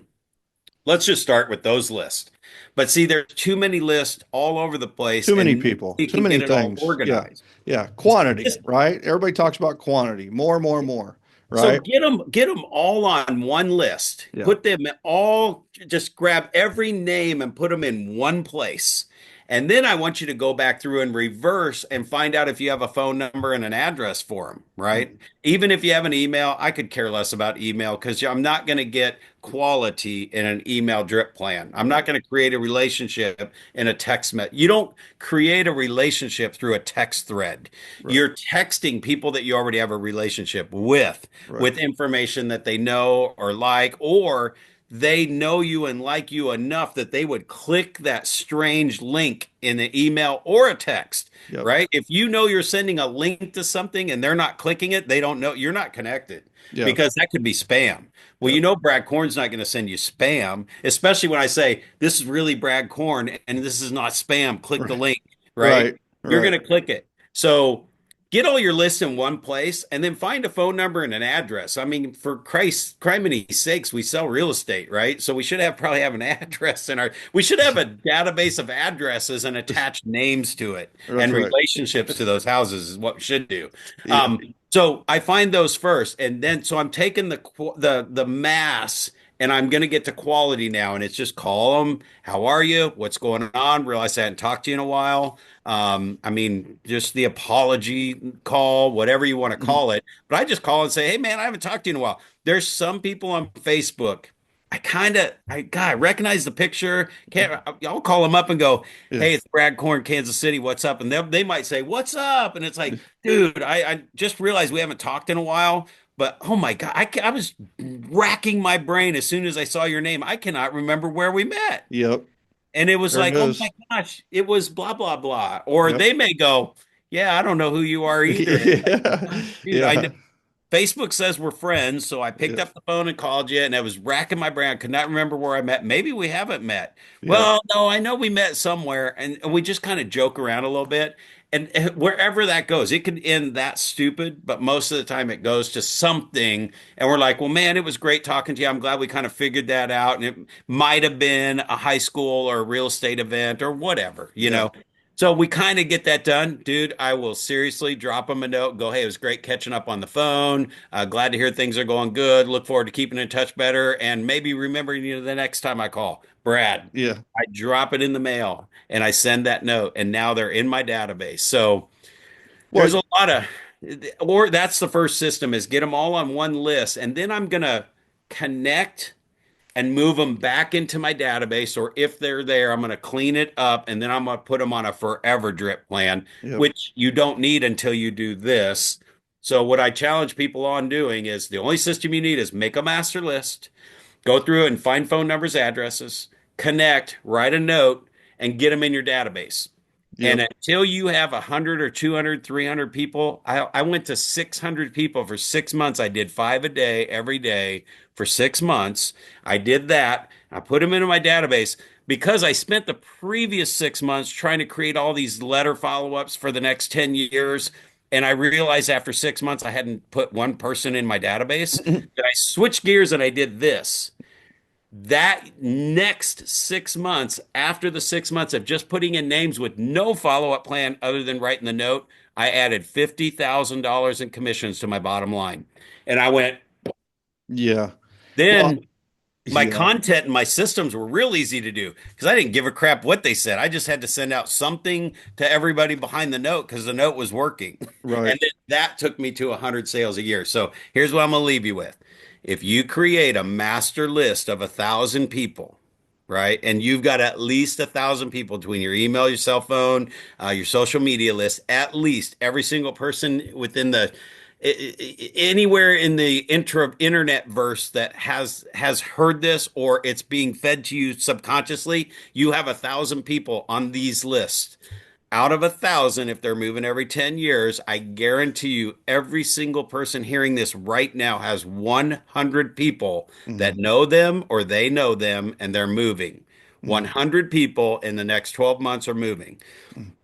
Let's just start with those lists. But see, there's too many lists all over the place, Too many and people. nobody Too can many get it all things. Yeah. organized. Yeah. Quantity, Just right? Everybody talks about quantity. More, more, more. so Right? get them all on one list. Yeah. Put them all, just grab every name and put them in one place. And then I want you to go back through and reverse and find out if you have a phone number and an address for them, right? Mm. Even if you have an email, I could care less about email because I'm not going to get quality in an email drip plan. I'm not Right. going to create a relationship in a text message. You don't create a relationship through a text thread. Right. You're texting people that you already have a relationship Right. with information that they know or like, or they know you and like you enough that they would click that strange link in an email or a text, Yep. right? If you know you're sending a link to something and they're not clicking it, they don't know you're not connected Yeah. because that could be spam. Well, Yep. you know, Brad Korn's not going to send you spam, especially when I say this is really Brad Korn and this is not spam. Click the Right. link, right? Right. You're going Right. to click it. So get all your lists in one place and then find a phone number and an address. I mean, for Christ, criminy sakes, we sell real estate, right? So we should probably have an address in our, we should have a database of addresses and attach names to it That's and right. relationships to those houses is what we should do. Yeah. So I find those first, and then so I'm taking the mass, and I'm going to get to quality now, and it's just call them. How are you? What's going on? Realize I hadn't talked to you in a while. I mean, just the apology call, whatever you want to Mhm. call it. But I just call and say, hey man, I haven't talked to you in a while. There's some people on Facebook. I recognize the picture. I'll call them up and go, Yeah. hey, it's Brad Korn, Kansas City. What's up? And they might say, what's up? And it's like, dude, I just realized we haven't talked in a while, but oh my God, I was racking my brain as soon as I saw your name. I cannot remember where we met. Yep. And it was There it like, oh my is. gosh, it was blah, blah, blah. Or Yep. they may go, yeah, I don't know who you are either. And it's like, Yeah. dude, I know Yeah. Facebook says we're friends. So I picked Yeah. up the phone and called you, and I was racking my brain. I could not remember where I met. Maybe we haven't met. Yeah. Well, no, I know we met somewhere. And we just kind of joke around a little bit. And wherever that goes, it could end that stupid, but most of the time it goes to something. And we're like, well, man, it was great talking to you. I'm glad we kind of figured that out. And it might have been a high school or a real estate event or whatever, you Yeah. know. So we kind of get that done. Dude, I will seriously drop them a note. Go, hey, it was great catching up on the phone. Glad to hear things are going good. Look forward to keeping in touch better and maybe remembering you the next time I call. Brad, Yeah. I drop it in the mail and I send that note, and now they're in my database. So Well, there's a lot of, or that's the first system is get them all on one list. And then I'm going to connect and move them back into my database. Or if they're there, I'm going to clean it up and then I'm going to put them on a forever drip plan, yep. which you don't need until you do this. So, what I challenge people on doing is the only system you need is make a master list, go through and find phone numbers, addresses, connect, write a note, and get them in your database. And Yep. until you have 100 or 200, 300 people, I went to 600 people for 6 months. I did five a day every day for 6 months. I did that. I put them into my database because I spent the previous 6 months trying to create all these letter follow-ups for the next 10 years. And I realized after 6 months, I hadn't put one person in my database. That I switched gears and I did this. That next 6 months, after the 6 months of just putting in names with no follow-up plan other than writing the note, I added $50,000 in commissions to my bottom line. And I went, Yeah. Well, then my yeah. content and my systems were real easy to do because I didn't give a crap what they said. I just had to send out something to everybody behind the note because the note was working. Right. And then that took me to 100 sales a year. So here's what I'm going to leave you with. If you create a master list of 1,000 people, right, and you've got at least 1,000 people between your email, your cell phone, your social media list, at least every single person within the anywhere in the internet verse that has heard this or it's being fed to you subconsciously, you have 1,000 people on these lists. Out of 1,000, if they're moving every 10 years, I guarantee you every single person hearing this right now has 100 people Hmm. that know them or they know them and they're moving. Hmm. 100 people in the next 12 months are moving.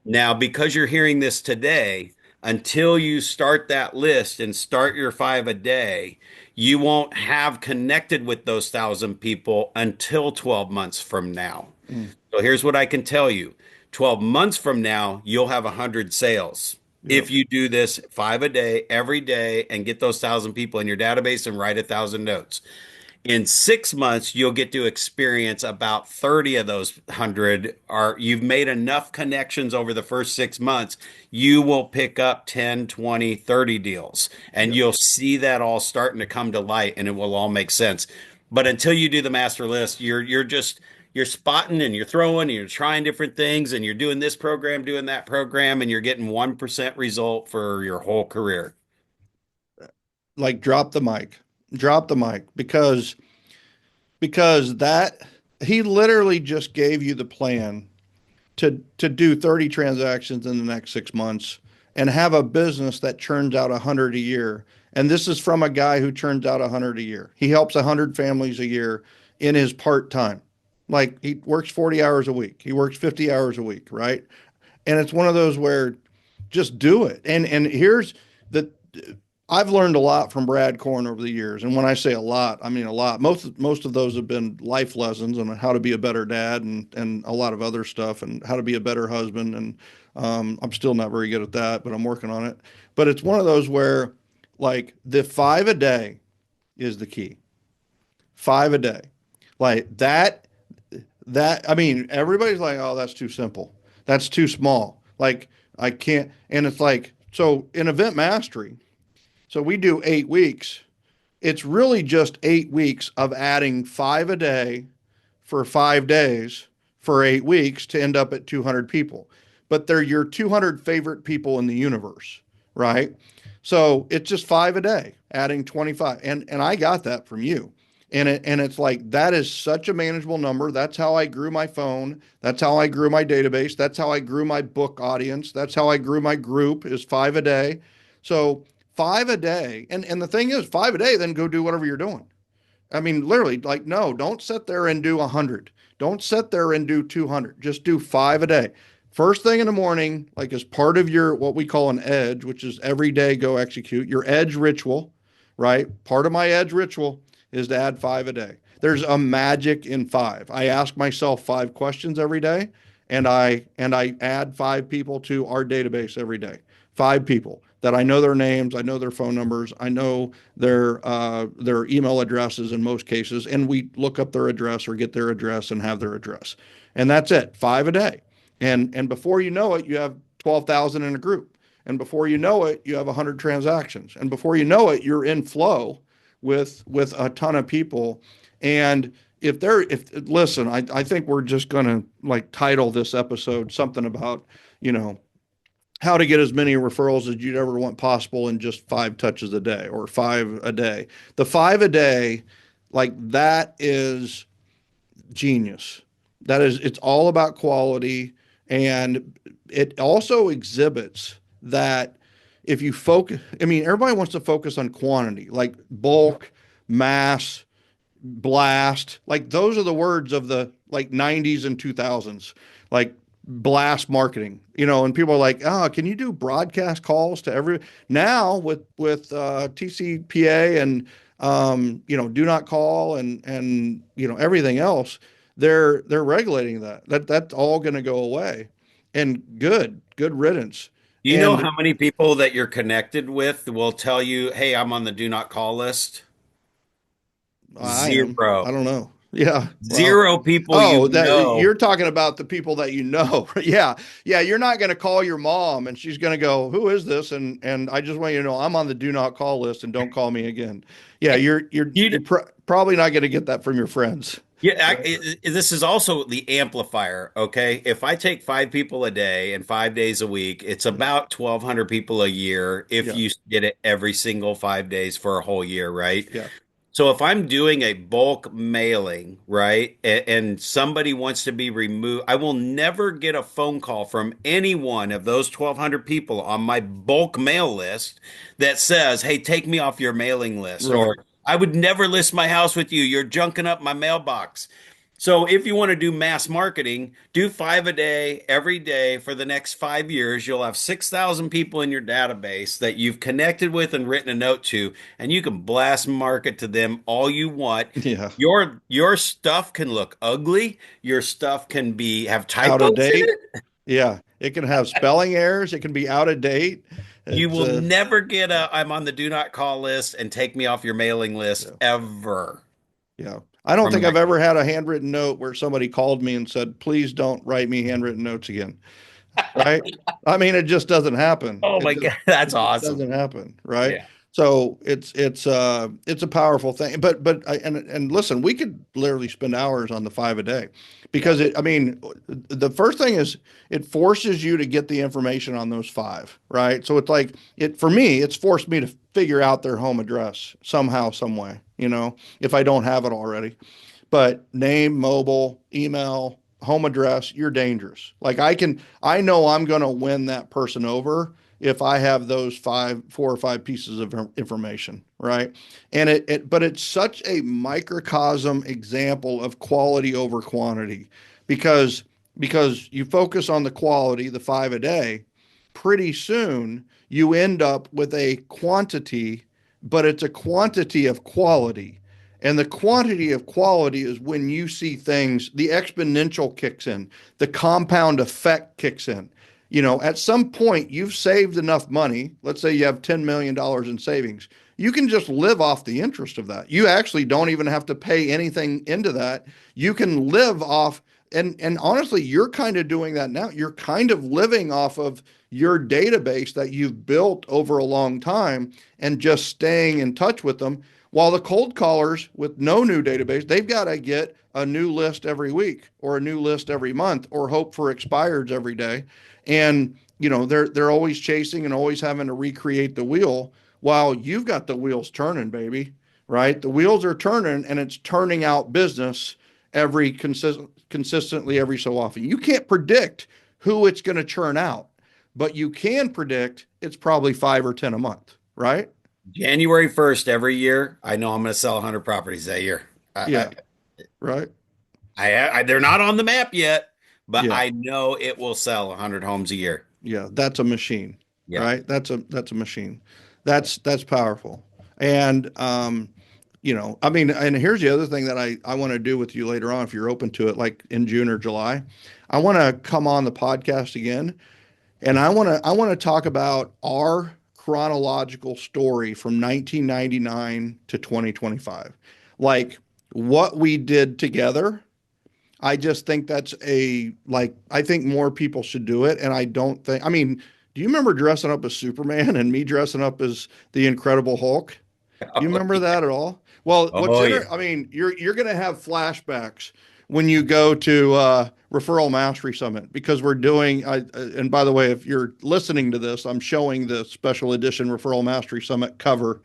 Now, because you're hearing this today, until you start that list and start your five a day, you won't have connected with those 1,000 people until 12 months from now. Hmm. So here's what I can tell you. 12 months from now, you'll have 100 sales. Yep. If you do this five a day, every day, and get those 1,000 people in your database and write 1,000 notes. In 6 months, you'll get to experience about 30 of those 100 are you've made enough connections over the first 6 months. You will pick up 10, 20, 30 deals and Yep. you'll see that all starting to come to light and it will all make sense. But until you do the master list, you're spotting and you're throwing and you're trying different things and you're doing this program, doing that program, and you're getting 1% result for your whole career. Like drop the mic because that he literally just gave you the plan to do 30 transactions in the next 6 months and have a business that churns out 100 a year. And this is from a guy who churns out 100 a year. He helps 100 families a year in his part time. Like he works 40 hours a week. He works 50 hours a week, right? And it's one of those where just do it. And here's the I've learned a lot from Brad Korn over the years. And when I say a lot, I mean a lot. Most of those have been life lessons on how to be a better dad and a lot of other stuff and how to be a better husband. And I'm still not very good at that, but I'm working on it. But it's one of those where like the five a day is the key. Five a day. Like that I mean, everybody's like, oh, that's too simple. That's too small. Like I can't and it's like so in event mastery, so we do 8 weeks. It's really just 8 weeks of adding five a day for 5 days for 8 weeks to end up at 200 people. But they're your 200 favorite people in the universe, right? So it's just five a day, adding 25. And I got that from you. And it's like, that is such a manageable number. That's how I grew my phone. That's how I grew my database. That's how I grew my book audience. That's how I grew my group, is 5 a day. So 5 a day. And the thing is, 5 a day, then go do whatever you're doing. I mean, literally, like, no, don't sit there and do 100. Don't sit there and do 200. Just do 5 a day. First thing in the morning, like as part of your, what we call an edge, which is every day go execute your edge ritual, right? Part of my edge ritual is to add 5 a day. There's a magic in 5. I ask myself 5 questions every day, and I add 5 people to our database every day. 5 people that I know their names, I know their phone numbers, I know their email addresses in most cases, and we look up their address or get their address and have their address. And that's it, 5 a day. And before you know it, you have 12,000 in a group. And before you know it, you have 100 transactions. And before you know it, you're in flow with a ton of people. And if listen, I think we're just going to like title this episode something about, how to get as many referrals as you'd ever want possible in just 5 touches a day, or 5 a day. The 5 a day, like, that is genius. It's all about quality. And it also exhibits that if you focus, I mean, everybody wants to focus on quantity, like bulk, mass, blast. Like, those are the words of the like 90s and 2000s. Like, blast marketing, and people are like, oh, can you do broadcast calls to every, now with TCPA and do not call and everything else, they're regulating that's all going to go away. And good riddance. You know And how many people that you're connected with will tell you, hey, I'm on the do not call list? I am, I Zero. don't know. Yeah. Well, Zero people oh, you that you're know. talking about the people that you know. Yeah. Yeah. You're not going to call your mom and she's going to go, who is this? And I just want you to know I'm on the do not call list and don't call me again. Yeah. You're You, probably not going to get that from your friends. yeah, Right. this is also the amplifier, okay? If I take 5 people a day and 5 days a week, it's Yeah. about 1,200 people a year if Yeah. you did it every single 5 days for a whole year, right? Yeah. So if I'm doing a bulk mailing, right, and somebody wants to be removed, I will never get a phone call from any one of those 1,200 people on my bulk mail list that says, hey, take me off your mailing list, Right. or I would never list my house with you. You're junking up my mailbox. So if you want to do mass marketing, do 5 a day every day for the next 5 years. You'll have 6,000 people in your database that you've connected with and written a note to, and you can blast market to them all you want. Yeah. Your stuff can look ugly. Your stuff can be have Out of typos in date. it. Yeah. It can have spelling errors. It can be out of date. You It's will never get a I'm on the do not call list and take me off your mailing list yeah. ever Yeah. I don't from think my I've ever had a handwritten note where somebody called me and said, please don't write me handwritten notes again. Right. I mean, it just doesn't happen. Oh my God, that's It just awesome. doesn't happen. Right. Yeah. So it's a powerful thing, but and listen, we could literally spend hours on the 5 a day Yeah. because I mean, the first thing is it forces you to get the information on those 5, right? So it's like for me, it's forced me to figure out their home address somehow, some way, if I don't have it already. But name, mobile, email, home address, you're dangerous. Like I know I'm going to win that person over if I have those 4 or 5 pieces of information, right? And but it's such a microcosm example of quality over quantity because you focus on the quality, the 5 a day, pretty soon you end up with a quantity, but it's a quantity of quality. And the quantity of quality is when you see things, the exponential kicks in, the compound effect kicks in. At some point, you've saved enough money. Let's say you have $10 million in savings. You can just live off the interest of that. You actually don't even have to pay anything into that. You can live off, and honestly, you're kind of doing that now. You're kind of living off of your database that you've built over a long time and just staying in touch with them. While the cold callers with no new database, they've got to get a new list every week or a new list every month or hope for expireds every day. And they're always chasing and always having to recreate the wheel while you've got the wheels turning, baby. right? The wheels are turning and it's turning out business consistently every so often. You can't predict who it's going to churn out, but you can predict it's probably 5 or 10 a month, right? January 1st every year, I know I'm going to sell 100 properties that year. Yeah, right. They're not on the map yet, but Yeah, I know it will sell 100 homes a year. yeah. That's a machine, Yeah. right? That's a machine. That's powerful. And I mean, and here's the other thing that I want to do with you later on, if you're open to it, like in June or July. I want to come on the podcast again, and I want to talk about our chronological story from 1999 to 2025, like what we did together. I just think that's I think more people should do it. And I don't think, I mean, do you remember dressing up as Superman and me dressing up as the Incredible Hulk? Do you Oh, remember yeah. that at all? Well, Oh, yeah. I mean, you're going to have flashbacks when you go to Referral Mastery Summit, because we're doing. And by the way, if you're listening to this, I'm showing the special edition Referral Mastery Summit cover,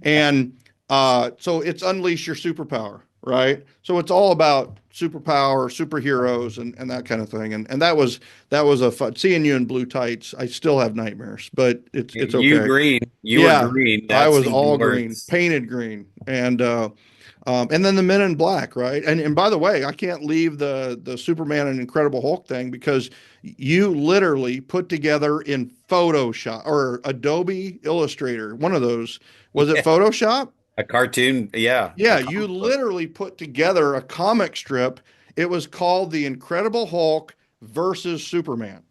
and so it's unleash your superpower, right? So it's all about superpower, superheroes, and that kind of thing. And that was a fun seeing you in blue tights. I still have nightmares, but it's You okay. green. You were Yeah, green. I That's was even all green, worse. painted green, and then the Men in Black, right? And by the way, I can't leave the Superman and Incredible Hulk thing, because you literally put together in Photoshop or Adobe Illustrator, one of those. Was it Yeah. Photoshop? A cartoon. Yeah. A Yeah, you comic book. literally put together a comic strip. It was called The Incredible Hulk versus Superman.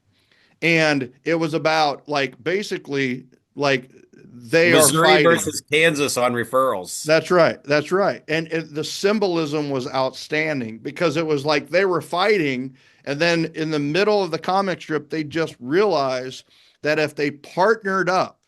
And it was about, like, basically, like, they are Missouri fighting. versus Kansas on referrals. That's right. That's right. And the symbolism was outstanding, because it was like they were fighting. And then in the middle of the comic strip, they just realized that if they partnered up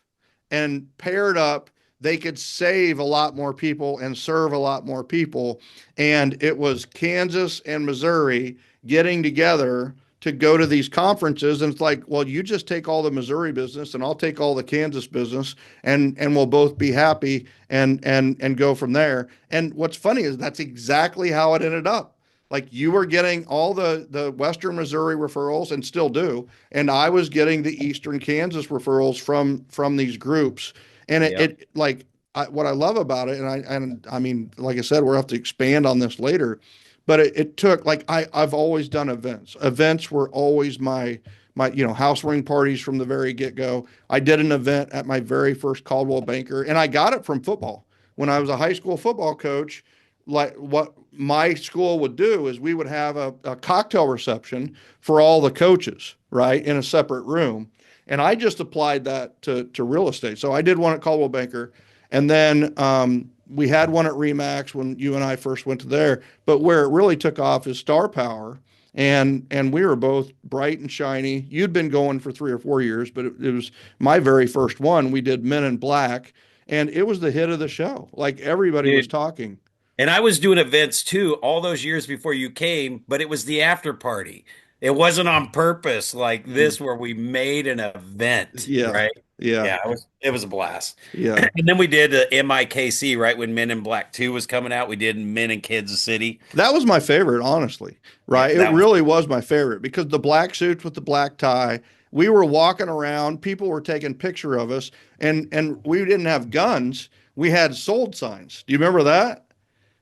and paired up, they could save a lot more people and serve a lot more people. And it was Kansas and Missouri getting together to go to these conferences. And it's like, well, you just take all the Missouri business and I'll take all the Kansas business, and we'll both be happy, and go from there. And what's funny is that's exactly how it ended up. Like, you were getting all the Western Missouri referrals, and still do, and I was getting the Eastern Kansas referrals from these groups. And Yeah. what I love about it, and I mean, like I said, we'll have to expand on this later, but it took, like, I've always done events. Events were always my house ring parties from the very get go. I did an event at my very first Caldwell Banker, and I got it from football. When I was a high school football coach, like, what my school would do is we would have a cocktail reception for all the coaches, right, in a separate room. And I just applied that to real estate. So I did one at Caldwell Banker, and then we had one at Remax when you and I first went to there. But where it really took off is Star Power, and we were both bright and shiny. You'd been going for 3 or 4 years, but it was my very first one. We did Men in Black, and it was the hit of the show. Like, everybody was Dude. talking. And I was doing events too all those years before you came, but it was the after party. It wasn't on purpose like Mm. this where we made an event, Yeah, right? yeah, Yeah, it was a blast. yeah. And then we did MIKC, right? When Men in Black 2 was coming out, we did Men in Kansas City. That was my favorite, honestly. Yeah, Right? It that was really was my favorite, because the black suits with the black tie. We were walking around, people were taking picture of us, and we didn't have guns. We had sold signs. Do you remember that?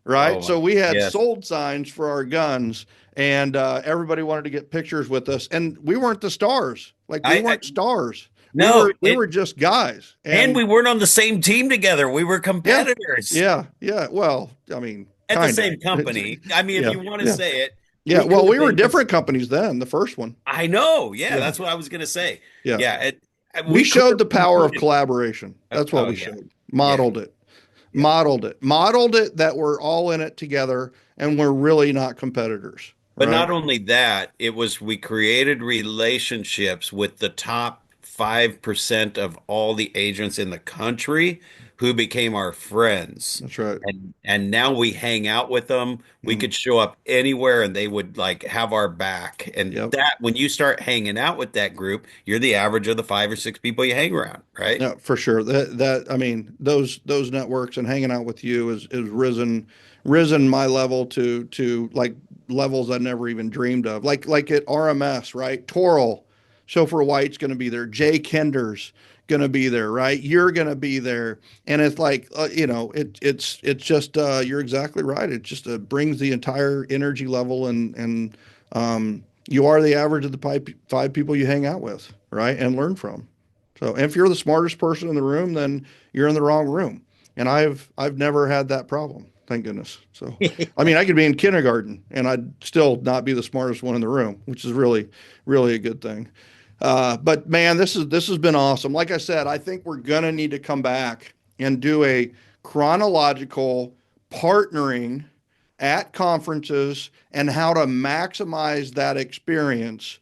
Right? oh my So we had yes. sold signs for our guns, and everybody wanted to get pictures with us. And we weren't the stars. Like, we I weren't stars. We no, were we were just guys. and And we weren't on the same team together. We were yeah, competitors yeah, yeah. Well, I mean, at the kind of. same company. I mean, if Yeah, you want to yeah, say it, yeah. we could Well, have we were been. different companies then. The first one. I know. Yeah, Yeah, that's what I was gonna say. yeah. Yeah, We we could showed have the power of competed. collaboration. That's what Oh we yeah, showed. yeah, Modeled it. yeah. Modeled it, that we're all in it together, and we're really not competitors, But right? not only that, we created relationships with the top 5% of all the agents in the country who became our friends. That's right. And now we hang out with them. We Mhm. could show up anywhere and they would like have our back. And Yep. that when you start hanging out with that group, you're the average of the 5 or 6 people you hang around, right? Yeah, for sure. That I mean, those networks and hanging out with you is risen my level to like levels I never even dreamed of. Like at RMS, right? Toral, Chauffeur White's going to be there. Jay Kinder's going to be there, right? You're going to be there, and it's like it's just you're exactly right. It just brings the entire energy level and you are the average of the five people you hang out with, right? And learn from. So if you're the smartest person in the room, then you're in the wrong room. And I've never had that problem, thank goodness. So I mean, I could be in kindergarten and I'd still not be the smartest one in the room, which is really a good thing. But man, this has been awesome. Like I said, I think we're gonna need to come back and do a chronological partnering at conferences and how to maximize that experience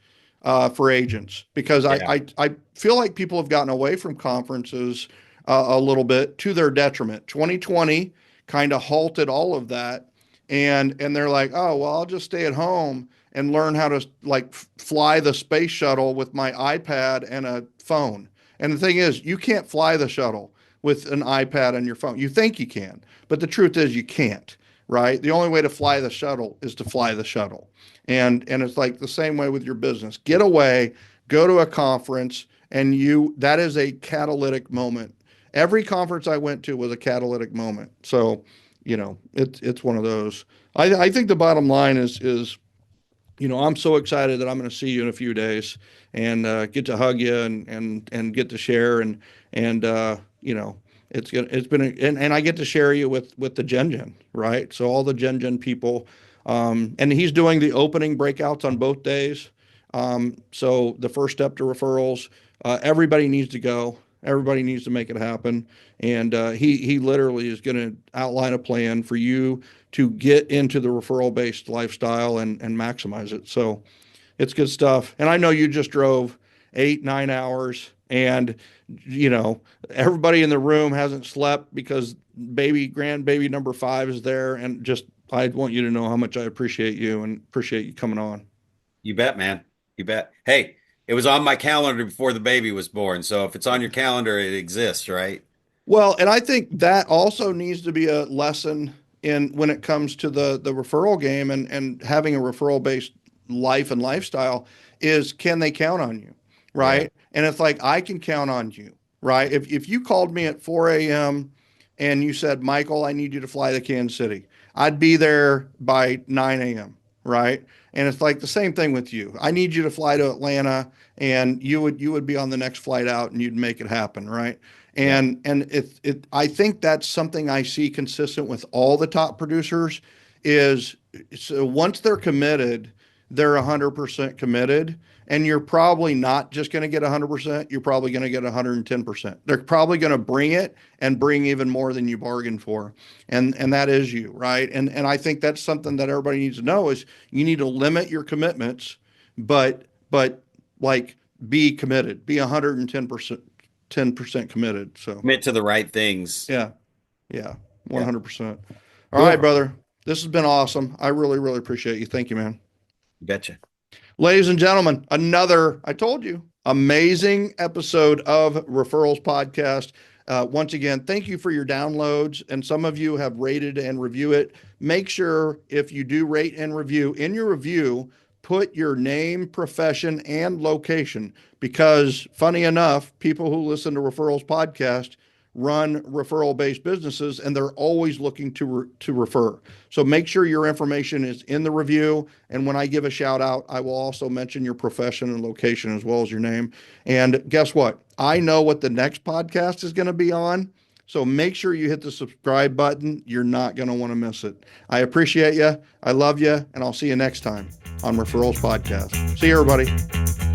for agents because Yeah. I feel like people have gotten away from conferences a little bit to their detriment. 2020 kind of halted all of that, and they're like, oh well, I'll just stay at home and learn how to like fly the space shuttle with my iPad and a phone. And the thing is, you can't fly the shuttle with an iPad and your phone. You think you can, but the truth is you can't, right? The only way to fly the shuttle is to fly the shuttle. And it's like the same way with your business. Get away, go to a conference, and that is a catalytic moment. Every conference I went to was a catalytic moment. So, it's one of those. I think the bottom line is I'm so excited that I'm going to see you in a few days and get to hug you and get to share and it's been and I get to share you with the Gen, right? So all the Gen people, and he's doing the opening breakouts on both days. So the first step to referrals, everybody needs to go. Everybody needs to make it happen. And he literally is going to outline a plan for you to get into the referral based lifestyle and maximize it. So it's good stuff. And I know you just drove 8, 9 hours and everybody in the room hasn't slept because grandbaby number 5 is there. And just, I want you to know how much I appreciate you and appreciate you coming on. You bet, man. You bet. Hey, it was on my calendar before the baby was born. So if it's on your calendar, it exists, right? Well, and I think that also needs to be a lesson in when it comes to the referral game and having a referral based life and lifestyle is can they count on you? Yeah. Right. And it's like I can count on you, right? If you called me at 4 a.m. and you said, Michael, I need you to fly to Kansas City, I'd be there by 9 a.m. Right. And it's like the same thing with you. I need you to fly to Atlanta and you would be on the next flight out and you'd make it happen, right? Yeah. And I think that's something I see consistent with all the top producers is so once they're committed, they're 100% committed. And you're probably not just going to get 100%. You're probably going to get 110%. They're probably going to bring it and bring even more than you bargained for. And that is you, right? And I think that's something that everybody needs to know is you need to limit your commitments, but like be committed, be 110% committed. So Commit to the right things. yeah, yeah, Yeah. 100%. All right, Cool. brother. This has been awesome. I really appreciate you. Thank you, man. Betcha. Ladies and gentlemen, another, I told you, amazing episode of Referrals Podcast. Once again, thank you for your downloads. And some of you have rated and review it. Make sure if you do rate and review, in your review, put your name, profession, and location. Because funny enough, people who listen to Referrals Podcast run referral-based businesses, and they're always looking to refer. So make sure your information is in the review. And when I give a shout out, I will also mention your profession and location as well as your name. And guess what? I know what the next podcast is going to be on. So make sure you hit the subscribe button. You're not going to want to miss it. I appreciate you. I love you. And I'll see you next time on Referrals Podcast. See you, everybody.